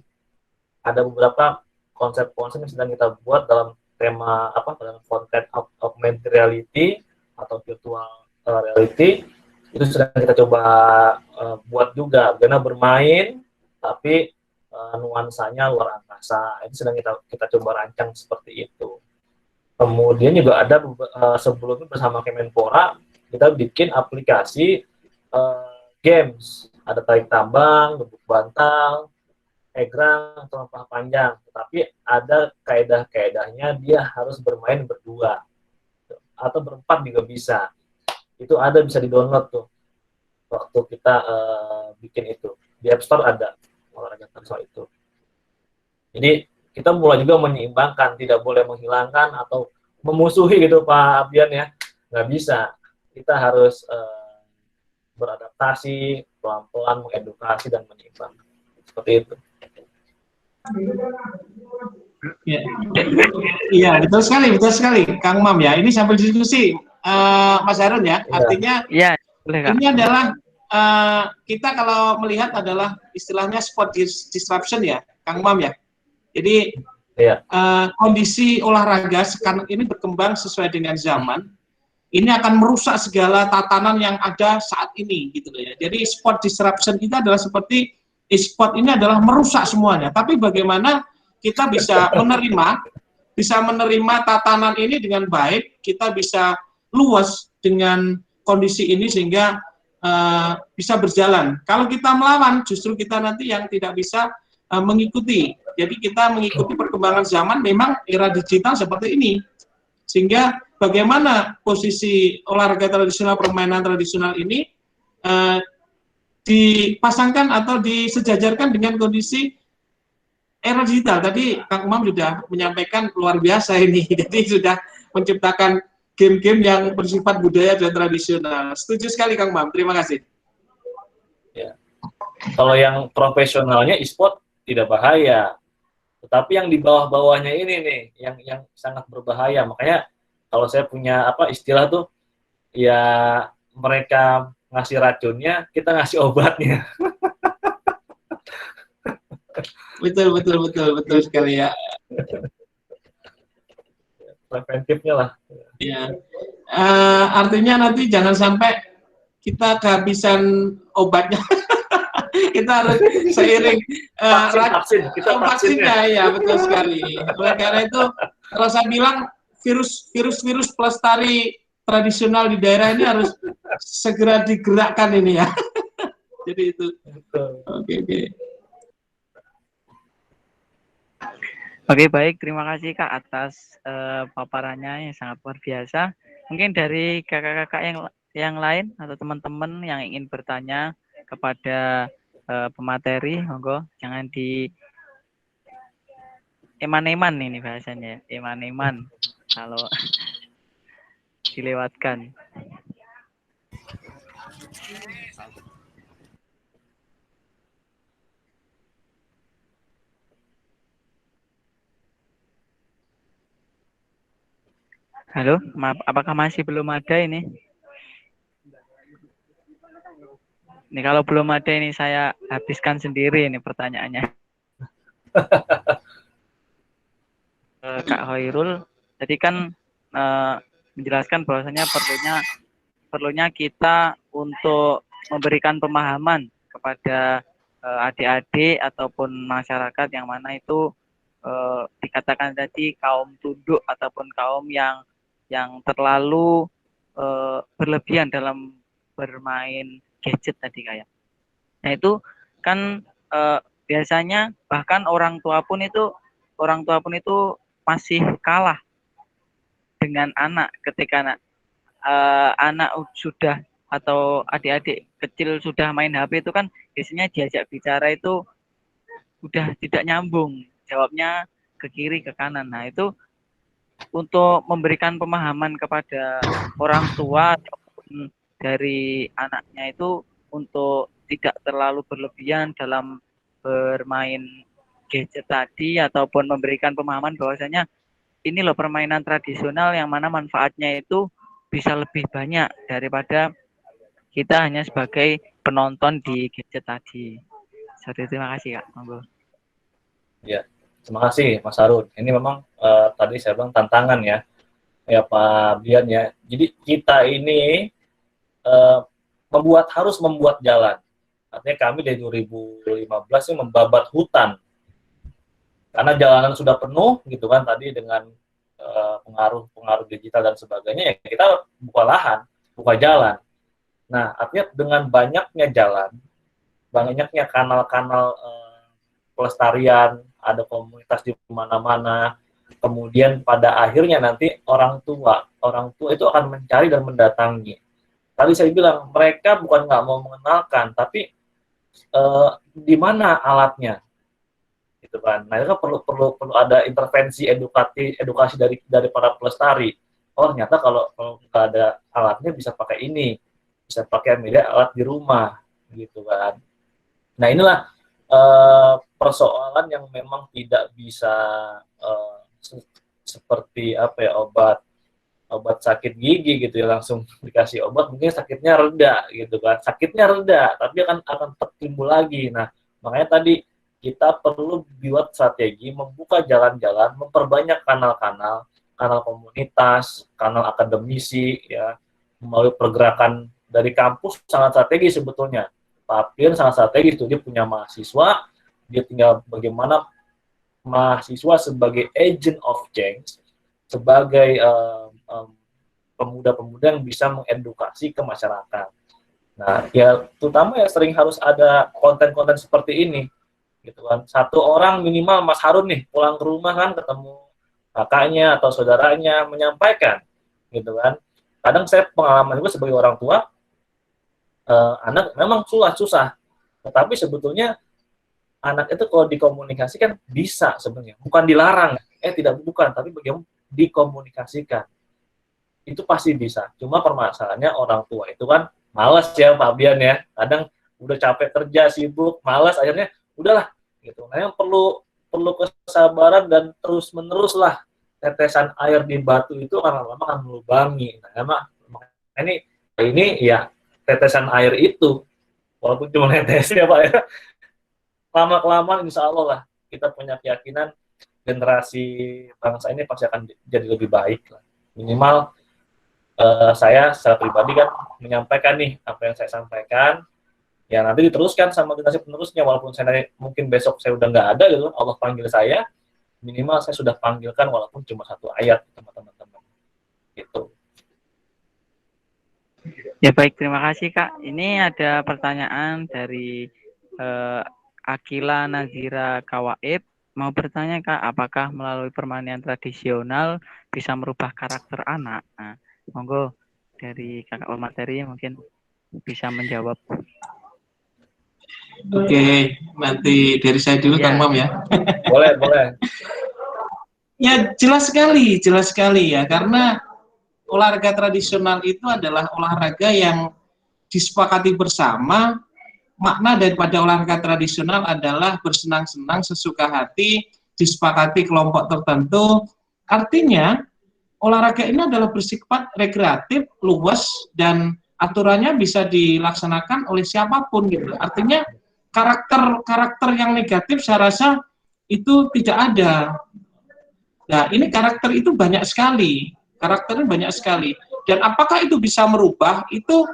ada beberapa konsep-konsep yang sedang kita buat dalam tema dalam content augmented reality atau virtual reality, itu sedang kita coba buat juga, karena bermain tapi nuansanya luar angkasa. Itu sedang kita coba rancang seperti itu. Kemudian juga ada sebelumnya bersama Kemenpora kita bikin aplikasi games, ada tarik tambang, gebuk bantal, egrang, lempah panjang, tetapi ada kaedah-kaedahnya, dia harus bermain berdua atau berempat juga bisa. Itu ada, bisa di-download tuh waktu kita bikin itu di App Store, ada olahraga tradisional itu. Jadi kita mulai juga menyeimbangkan, tidak boleh menghilangkan atau memusuhi gitu Pak Abian ya, nggak bisa. Kita harus beradaptasi, pelan-pelan mengedukasi dan menyeimbangkan, seperti itu.
Ya. Iya, betul sekali, Kang Mam ya. Ini sambil diskusi, Mas Harun ya. Artinya,
ya, boleh, Kak.
ini adalah kita kalau melihat adalah istilahnya sport disruption ya, Kang Mam ya. Jadi kondisi olahraga sekarang ini berkembang sesuai dengan zaman. Ini akan merusak segala tatanan yang ada saat ini, gitu ya. Jadi sport disruption kita adalah seperti e-sport ini adalah merusak semuanya. Tapi bagaimana kita bisa menerima tatanan ini dengan baik, kita bisa luas dengan kondisi ini sehingga bisa berjalan. Kalau kita melawan, justru kita nanti yang tidak bisa mengikuti. Jadi kita mengikuti perkembangan zaman, memang era digital seperti ini. Sehingga bagaimana posisi olahraga tradisional, permainan tradisional ini dipasangkan atau disejajarkan dengan kondisi era digital. Tadi Kang Umam sudah menyampaikan luar biasa ini. Jadi sudah menciptakan game-game yang bersifat budaya dan tradisional. Setuju sekali Kang Umam. Terima kasih.
Ya. Kalau yang profesionalnya e-sport tidak bahaya. Tetapi yang di bawah-bawahnya ini nih yang sangat berbahaya. Makanya kalau saya punya istilah tuh ya, mereka ngasih racunnya, kita ngasih obatnya.
Betul sekali ya.
Preventifnya lah.
Ya. Artinya nanti jangan sampai kita kehabisan obatnya. Kita harus seiring vaksinnya ya, betul sekali. Oleh karena itu, kalau saya bilang virus pelestari tradisional di daerah ini harus segera digerakkan ini ya. Jadi itu. Oke.
Oke, baik. Terima kasih Kak atas paparannya yang sangat luar biasa. Mungkin dari kakak-kakak yang lain atau teman-teman yang ingin bertanya kepada pemateri, monggo jangan di eman-eman ini bahasanya, eman-eman kalau dilewatkan. Halo, maaf, apakah masih belum ada ini? Ini kalau belum ada ini saya habiskan sendiri ini pertanyaannya. Kak Hoirul, tadi kan menjelaskan bahwasanya perlunya kita untuk memberikan pemahaman kepada adik-adik ataupun masyarakat yang mana itu dikatakan tadi kaum tunduk ataupun kaum yang terlalu berlebihan dalam bermain gadget tadi kayak. Nah itu kan biasanya bahkan orang tua pun itu masih kalah dengan anak ketika anak sudah atau adik-adik kecil sudah main HP itu kan biasanya diajak bicara itu udah tidak nyambung, jawabnya ke kiri ke kanan. Nah, itu untuk memberikan pemahaman kepada orang tua ataupun dari anaknya itu untuk tidak terlalu berlebihan dalam bermain gadget tadi, ataupun memberikan pemahaman bahwasanya ini loh permainan tradisional yang mana manfaatnya itu bisa lebih banyak daripada kita hanya sebagai penonton di gadget tadi. Jadi terima kasih Kak. Monggo.
Ya, terima kasih Mas Harun. Ini memang tadi saya bilang tantangan ya Pak Bian ya. Jadi kita ini harus membuat jalan. Artinya kami dari 2015 ini membabat hutan. Karena jalanan sudah penuh gitu kan tadi dengan pengaruh digital dan sebagainya, ya kita buka lahan, buka jalan. Nah, artinya dengan banyaknya jalan, banyaknya kanal-kanal pelestarian, ada komunitas di mana-mana, kemudian pada akhirnya nanti orang tua itu akan mencari dan mendatangi. Tadi saya bilang mereka bukan nggak mau mengenalkan, tapi di mana alatnya, gitu kan. Nah, itu kan perlu ada intervensi edukasi dari para pelestari. Oh, ternyata kalau nggak ada alatnya bisa pakai ini, bisa pakai media alat di rumah, gitu kan. Nah, inilah persoalan yang memang tidak bisa seperti obat sakit gigi gitu ya, langsung dikasih obat mungkin sakitnya reda gitu kan, sakitnya reda tapi akan timbul lagi. Nah, makanya tadi kita perlu buat strategi membuka jalan-jalan, memperbanyak kanal komunitas, kanal akademisi ya, melalui pergerakan dari kampus sangat strategis sebetulnya. Pak Pian sangat strategis tuh, dia punya mahasiswa, dia tinggal bagaimana mahasiswa sebagai agent of change, sebagai pemuda-pemuda yang bisa mengedukasi ke masyarakat. Nah, ya terutama ya sering harus ada konten-konten seperti ini, gitu kan. Satu orang minimal Mas Harun nih pulang ke rumah kan ketemu kakaknya atau saudaranya menyampaikan, gitu kan. Kadang saya pengalaman juga sebagai orang tua, anak memang susah, tetapi sebetulnya anak itu kalau dikomunikasikan bisa sebenarnya, bukan dilarang, tapi bagaimana dikomunikasikan itu pasti bisa. Cuma permasalahannya orang tua itu kan malas ya Pak Bian ya, kadang udah capek kerja sibuk malas, akhirnya udahlah gitu. Nah, yang perlu kesabaran dan terus menerus lah, tetesan air di batu itu lama-lama akan melubangi. Nah, ini ya tetesan air itu walaupun cuma netes ya Pak ya, lama-kelamaan insya Allah lah kita punya keyakinan generasi bangsa ini pasti akan jadi lebih baik lah. Minimal saya secara pribadi kan menyampaikan nih apa yang saya sampaikan, ya nanti diteruskan sama generasi penerusnya, walaupun saya mungkin besok saya udah nggak ada gitu, Allah panggil saya, minimal saya sudah panggilkan walaupun cuma satu ayat sama teman-teman gitu.
Ya baik, terima kasih Kak. Ini ada pertanyaan dari Akila Nazira Kawaib. Mau bertanya Kak, apakah melalui permainan tradisional bisa merubah karakter anak? Nah, monggo dari Kakak Materi mungkin bisa menjawab.
Oke, nanti dari saya dulu Kang Mam ya.
Boleh.
Ya jelas sekali ya, karena olahraga tradisional itu adalah olahraga yang disepakati bersama. Makna daripada olahraga tradisional adalah bersenang-senang sesuka hati, disepakati kelompok tertentu. Artinya olahraga ini adalah bersifat rekreatif, luas, dan aturannya bisa dilaksanakan oleh siapapun gitu. Artinya karakter yang negatif saya rasa itu tidak ada. Nah, ini karakter itu banyak sekali. Karakternya banyak sekali. Dan apakah itu bisa merubah? Itu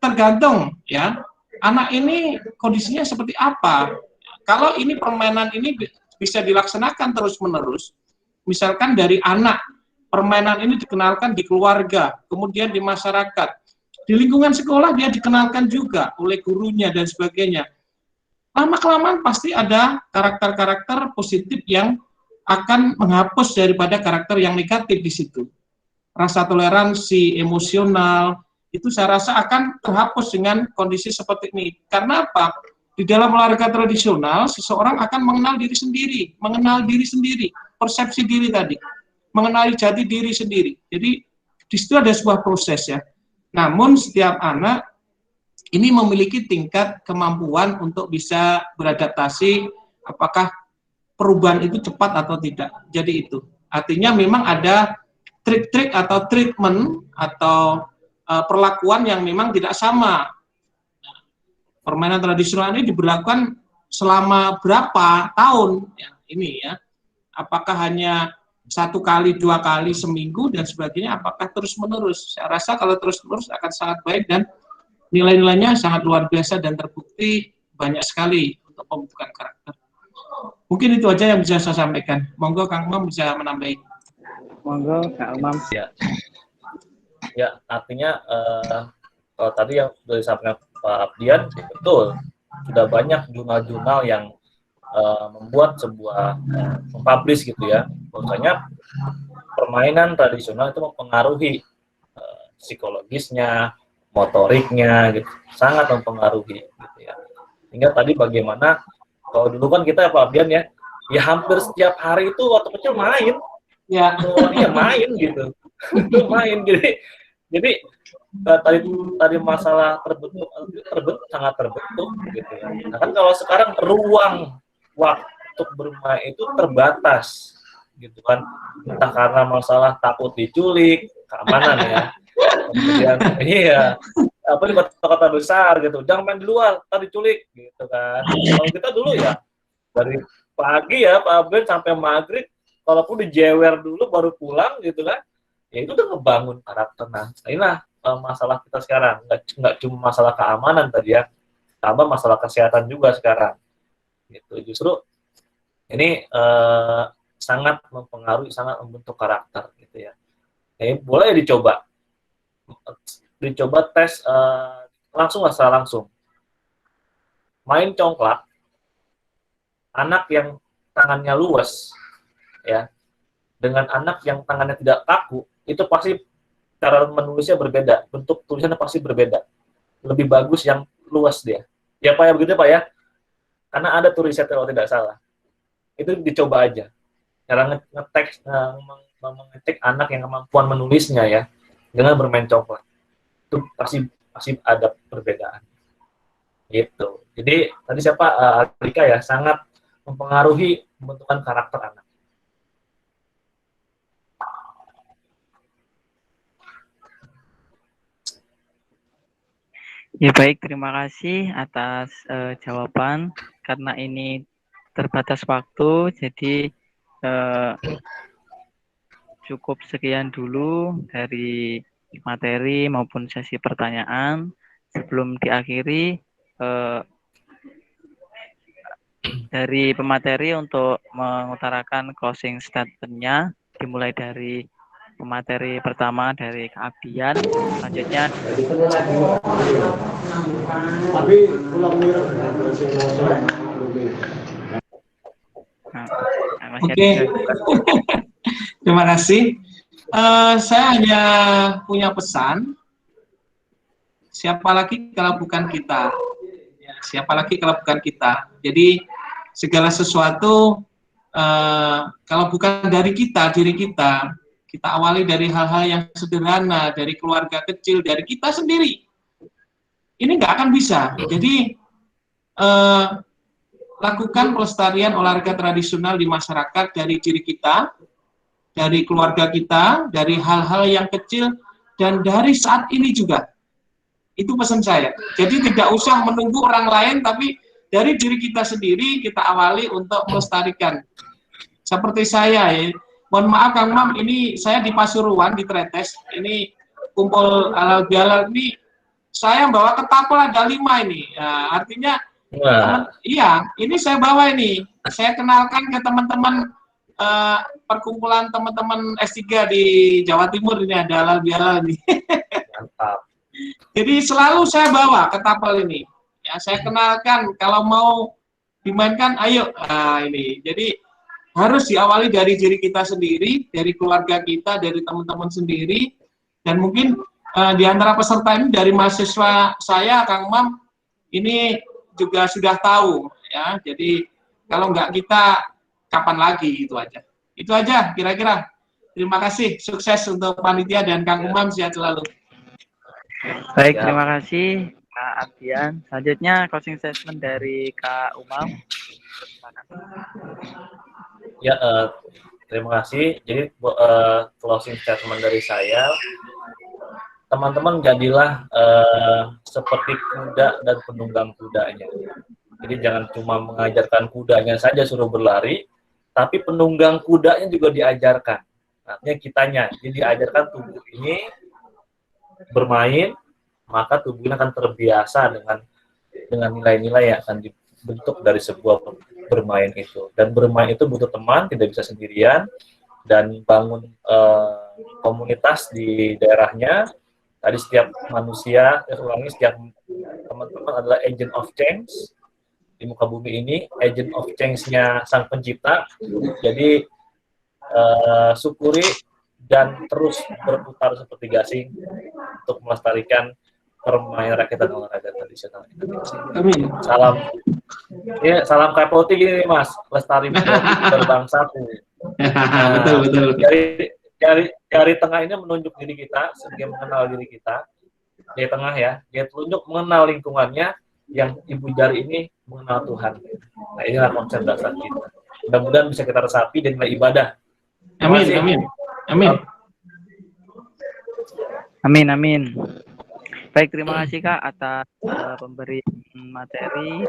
tergantung ya. Anak ini kondisinya seperti apa. Kalau ini permainan ini bisa dilaksanakan terus-menerus, misalkan dari anak, permainan ini dikenalkan di keluarga, kemudian di masyarakat, di lingkungan sekolah dia dikenalkan juga oleh gurunya dan sebagainya. lama-kelamaan pasti ada karakter-karakter positif yang akan menghapus daripada karakter yang negatif di situ. Rasa toleransi, emosional, itu saya rasa akan terhapus dengan kondisi seperti ini. Karena apa? Di dalam olahraga tradisional, seseorang akan mengenal diri sendiri, persepsi diri tadi, mengenali jati diri sendiri. Jadi, di situ ada sebuah proses ya. Namun, setiap anak ini memiliki tingkat kemampuan untuk bisa beradaptasi, apakah perubahan itu cepat atau tidak. Jadi itu. Artinya memang ada trik-trik atau treatment atau perlakuan yang memang tidak sama. Permainan tradisional ini diberlakukan selama berapa tahun ya, ini ya. Apakah hanya 1 kali, 2 kali seminggu dan sebagainya, apakah terus-menerus? Saya rasa kalau terus-menerus akan sangat baik dan nilai-nilainya sangat luar biasa dan terbukti banyak sekali untuk pembentukan karakter. Mungkin itu aja yang bisa saya sampaikan. Monggo Kang Umam bisa menambahi.
Monggo Kak Umam.
Ya, artinya kalau tadi yang sudah disampaikan Pak Abdian, betul, sudah banyak jurnal-jurnal yang membuat sebuah mempublish gitu ya, bahwasanya permainan tradisional itu mempengaruhi psikologisnya, motoriknya, gitu, sangat mempengaruhi gitu ya. Hingga tadi bagaimana kalau dulu kan kita Pak Abdian ya hampir setiap hari itu waktu kecil main,
ya
main gitu, main jadi tadi masalah terbentuk sangat terbentuk gitu ya. Nah kan kalau sekarang ruang waktu bermain itu terbatas gitu kan, entah karena masalah takut diculik, keamanan ya, kemudian apa di kota-kota besar gitu, jangan main di luar, tadi diculik gitu kan. Kalau kita dulu ya dari pagi ya Pak Abdian sampai maghrib, kalaupun dijewer dulu baru pulang gitu kan, ya itu udah ngebangun karakter. Nah inilah masalah kita sekarang, nggak cuma masalah keamanan tadi ya, tambah masalah kesehatan juga sekarang gitu. Justru ini sangat mempengaruhi, sangat membentuk karakter gitu ya. Boleh dicoba tes langsung, asal langsung main congklak, anak yang tangannya luas ya dengan anak yang tangannya tidak kaku, itu pasti cara menulisnya berbeda, bentuk tulisannya pasti berbeda. Lebih bagus yang luas dia. Ya Pak ya, begitu Pak ya. Karena ada tuh riset kalau tidak salah. Itu dicoba aja. Cara ngetik anak yang kemampuan menulisnya ya, dengan bermain congklak. Itu pasti ada perbedaan. Gitu. Jadi tadi siapa Alika ya, sangat mempengaruhi pembentukan karakter anak.
Ya baik, terima kasih atas jawaban. Karena ini terbatas waktu, jadi cukup sekian dulu dari materi maupun sesi pertanyaan. Sebelum diakhiri, dari pemateri untuk mengutarakan closing statement-nya, dimulai dari pemateri pertama dari Kak Abdian, selanjutnya
Oke. Terima kasih. Saya hanya punya pesan, siapa lagi kalau bukan kita? Ya, siapa lagi kalau bukan kita? Jadi segala sesuatu kalau bukan dari kita, diri kita awali dari hal-hal yang sederhana, dari keluarga kecil, dari kita sendiri. Ini nggak akan bisa. Jadi lakukan pelestarian olahraga tradisional di masyarakat dari diri kita, dari keluarga kita, dari hal-hal yang kecil, dan dari saat ini juga. Itu pesan saya. Jadi tidak usah menunggu orang lain, tapi dari diri kita sendiri kita awali untuk melestarikan. Seperti saya ya. Mohon maaf Kang Mam, ini saya di Pasuruan, di Tretes. Ini kumpul halal-bihalal ini, saya bawa ketapel ada 5 ini. Nah, artinya, iya, ini saya bawa ini. Saya kenalkan ke teman-teman perkumpulan teman-teman S3 di Jawa Timur, ini ada halal-bihalal ini. Mantap. Jadi selalu saya bawa ketapel ini. Ya, saya kenalkan kalau mau dimainkan, ayo. Nah, ini. Jadi harus diawali dari diri kita sendiri, dari keluarga kita, dari teman-teman sendiri, dan mungkin di antara peserta ini dari mahasiswa saya, Kang Mam, ini juga sudah tahu, ya. Jadi kalau nggak kita, kapan lagi, itu aja. Itu aja kira-kira. Terima kasih, sukses untuk panitia dan Kang Umam, sehat selalu.
Baik, terima kasih Kak Ardian. Selanjutnya closing statement dari Kak Umam.
Ya, terima kasih. Jadi closing statement dari saya, teman-teman jadilah seperti kuda dan penunggang kudanya. Jadi jangan cuma mengajarkan kudanya saja suruh berlari, tapi penunggang kudanya juga diajarkan. Artinya kitanya, jadi diajarkan tubuh ini bermain, maka tubuh ini akan terbiasa dengan nilai-nilai yang akan dibentuk dari sebuah bermain itu. Dan bermain itu butuh teman, tidak bisa sendirian, dan bangun komunitas di daerahnya. Tadi setiap manusia, setiap teman-teman adalah agent of change di muka bumi ini, agent of change-nya sang pencipta. Jadi syukuri dan terus berputar seperti gasing untuk melestarikan permainan rakyat dan olahraga tradisional Indonesia.
Amin.
Salam Kapoti gini nih Mas, lestari berbangsaku.
Betul.
Jari tengah ini menunjuk diri kita, sebagai mengenal diri kita. Jari tengah ya, dia telunjuk mengenal lingkungannya, yang ibu jari ini mengenal Tuhan. Nah, inilah konsep dasar kita. Mudah-mudahan bisa kita resapi dan ibadah.
Amin. Baik, terima kasih Kak atas pemberian materi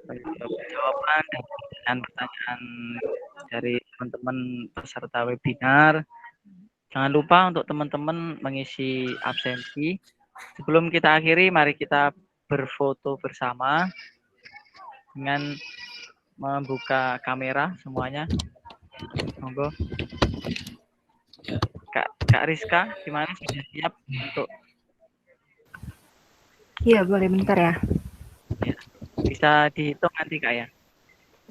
dan juga jawaban dan pertanyaan dari teman-teman peserta webinar. Jangan lupa untuk teman-teman mengisi absensi. Sebelum kita akhiri, mari kita berfoto bersama dengan membuka kamera semuanya. Monggo. Kak Rizka, gimana, sudah siap untuk?
Iya, boleh bentar ya.
Ya. Bisa dihitung nanti Kak ya.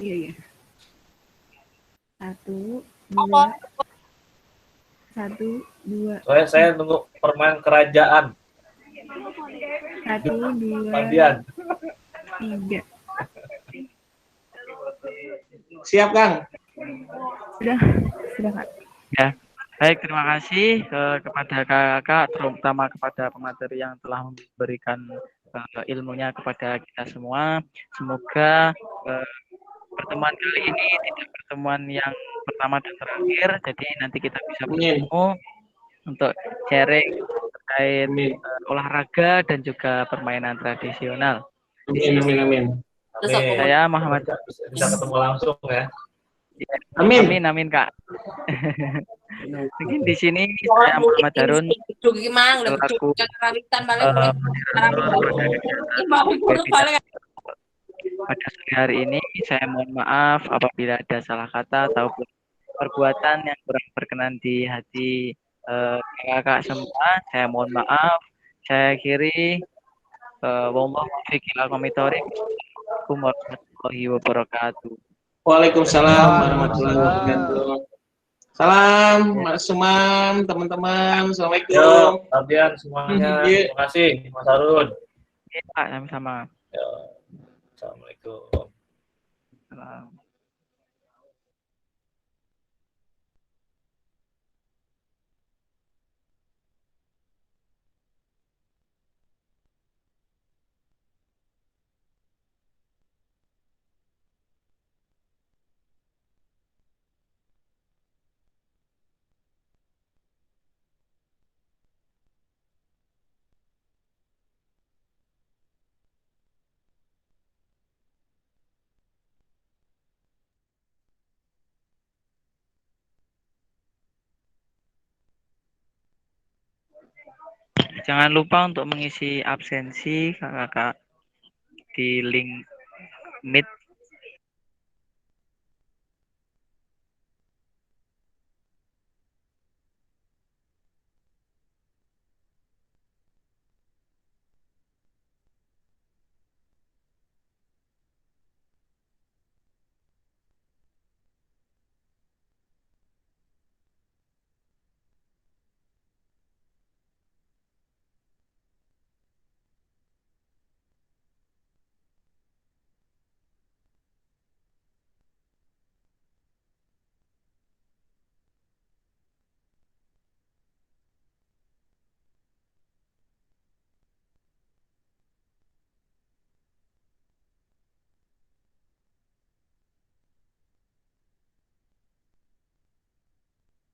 Iya. 1, 2.
Saya nunggu permainan kerajaan.
1, 2,
Bagian.
3.
Siap, Kang?
Sudah Kak.
Ya. Baik, terima kasih kepada kakak, terutama kepada pemateri yang telah memberikan ilmunya kepada kita semua. Semoga pertemuan kali ini tidak pertemuan yang pertama dan terakhir, jadi nanti kita bisa bertemu untuk sharing terkait olahraga dan juga permainan tradisional.
Amin.
Saya Muhammad.
Bisa ketemu langsung ya.
Amin Kak. Mungkin di sini saya Muhammad Harun selaku pada sore hari ini. Saya mohon maaf apabila ada salah kata ataupun perbuatan yang kurang berkenan di hati kakak semua. Saya mohon maaf. Saya akhiri. Wallahu muwaffiq ila aqwamit thoriq. Assalamualaikum warahmatullahi wabarakatuh.
Waalaikumsalam warahmatullahi wabarakatuh. Salam Mas Sumam, teman-teman. Assalamualaikum.
Ardian semuanya. Terima kasih Mas Harun.
Iya, Pak, sama-sama.
Assalamualaikum.
Salam. Jangan lupa untuk mengisi absensi kakak-kakak di link Meet